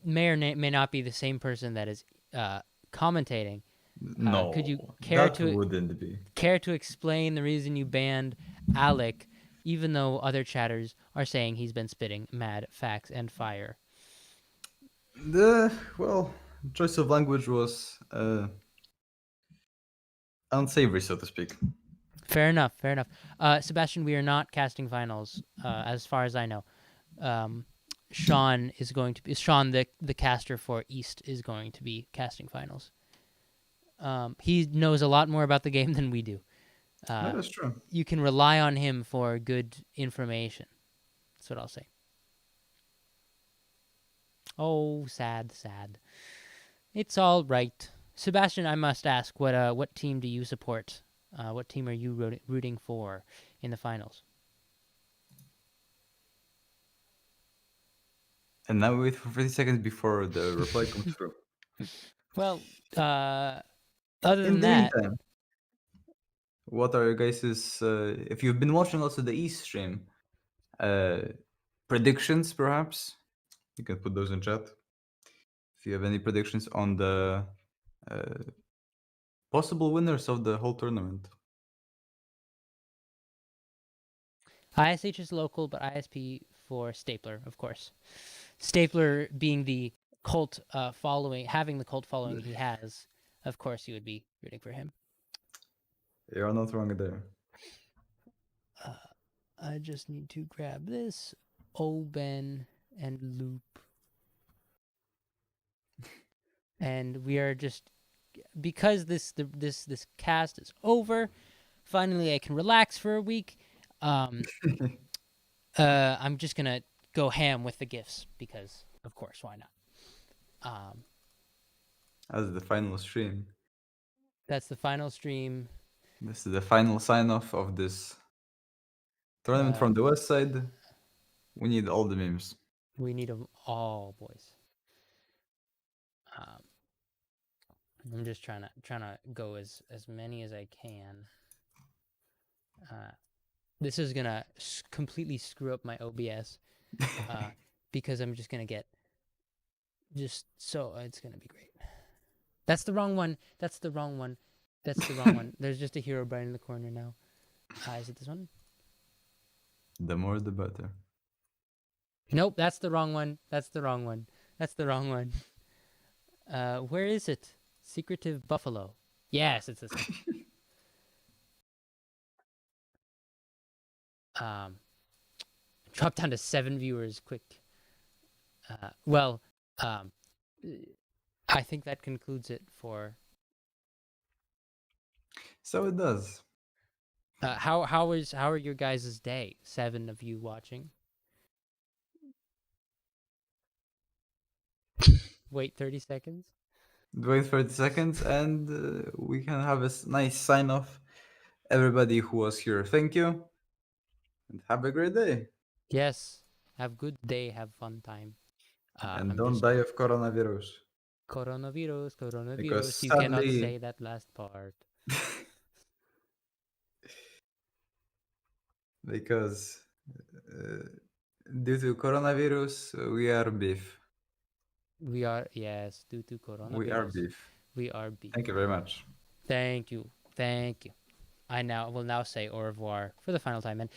May or may not be the same person that is commentating. No, could you care that wouldn't be. care to explain the reason you banned Alec, even though other chatters are saying he's been spitting mad facts and fire? The choice of language was unsavory, so to speak. Fair enough. Fair enough. Sebastian, we are not casting finals, as far as I know. Sean is going to be Sean, the caster for East, is going to be casting finals. He knows a lot more about the game than we do. That is true. You can rely on him for good information. That's what I'll say. Oh, sad, sad. It's all right. Sebastian, I must ask, what team do you support? What team are you rooting for in the finals? And now we wait for 30 seconds before the reply comes through. Well, other In than the that, meantime, what are your guys's? If you've been watching also the East stream, predictions perhaps you can put those in chat. If you have any predictions on the possible winners of the whole tournament. ISH is local, but ISP for Stapler, of course. Stapler being the cult following, having the cult following he has, of course you would be rooting for him. You're not wrong there. I just need to grab this. Oben and Loop. And we are just, because this cast is over, finally I can relax for a week. I'm just gonna go ham with the gifts because, of course, why not? As the final stream. That's the final stream. This is the final sign off of this tournament from the west side. We need all the memes. We need them all, boys. I'm just trying to go as many as I can. This is gonna completely screw up my OBS because I'm just gonna get it's gonna be great. That's the wrong one. That's the wrong one. That's the wrong one. There's just a hero bright in the corner now. Is it this one? The more the better. Nope, that's the wrong one. That's the wrong one. That's the wrong one. Where is it? Secretive Buffalo. Yes, it's this one. Drop down to 7 viewers quick. I think that concludes it for. So it does. How are your guys' day? 7 of you watching. Wait 30 seconds. Wait 30 seconds and we can have a nice sign off. Everybody who was here, thank you. And have a great day. Yes. Have good day. Have fun time. And don't die of coronavirus. Coronavirus. Because You cannot sadly- say that last part. Because due to coronavirus, we are beef. We are, yes, due to coronavirus. We are beef. We are beef. Thank you very much. Thank you. Thank you. I will now say au revoir for the final time. And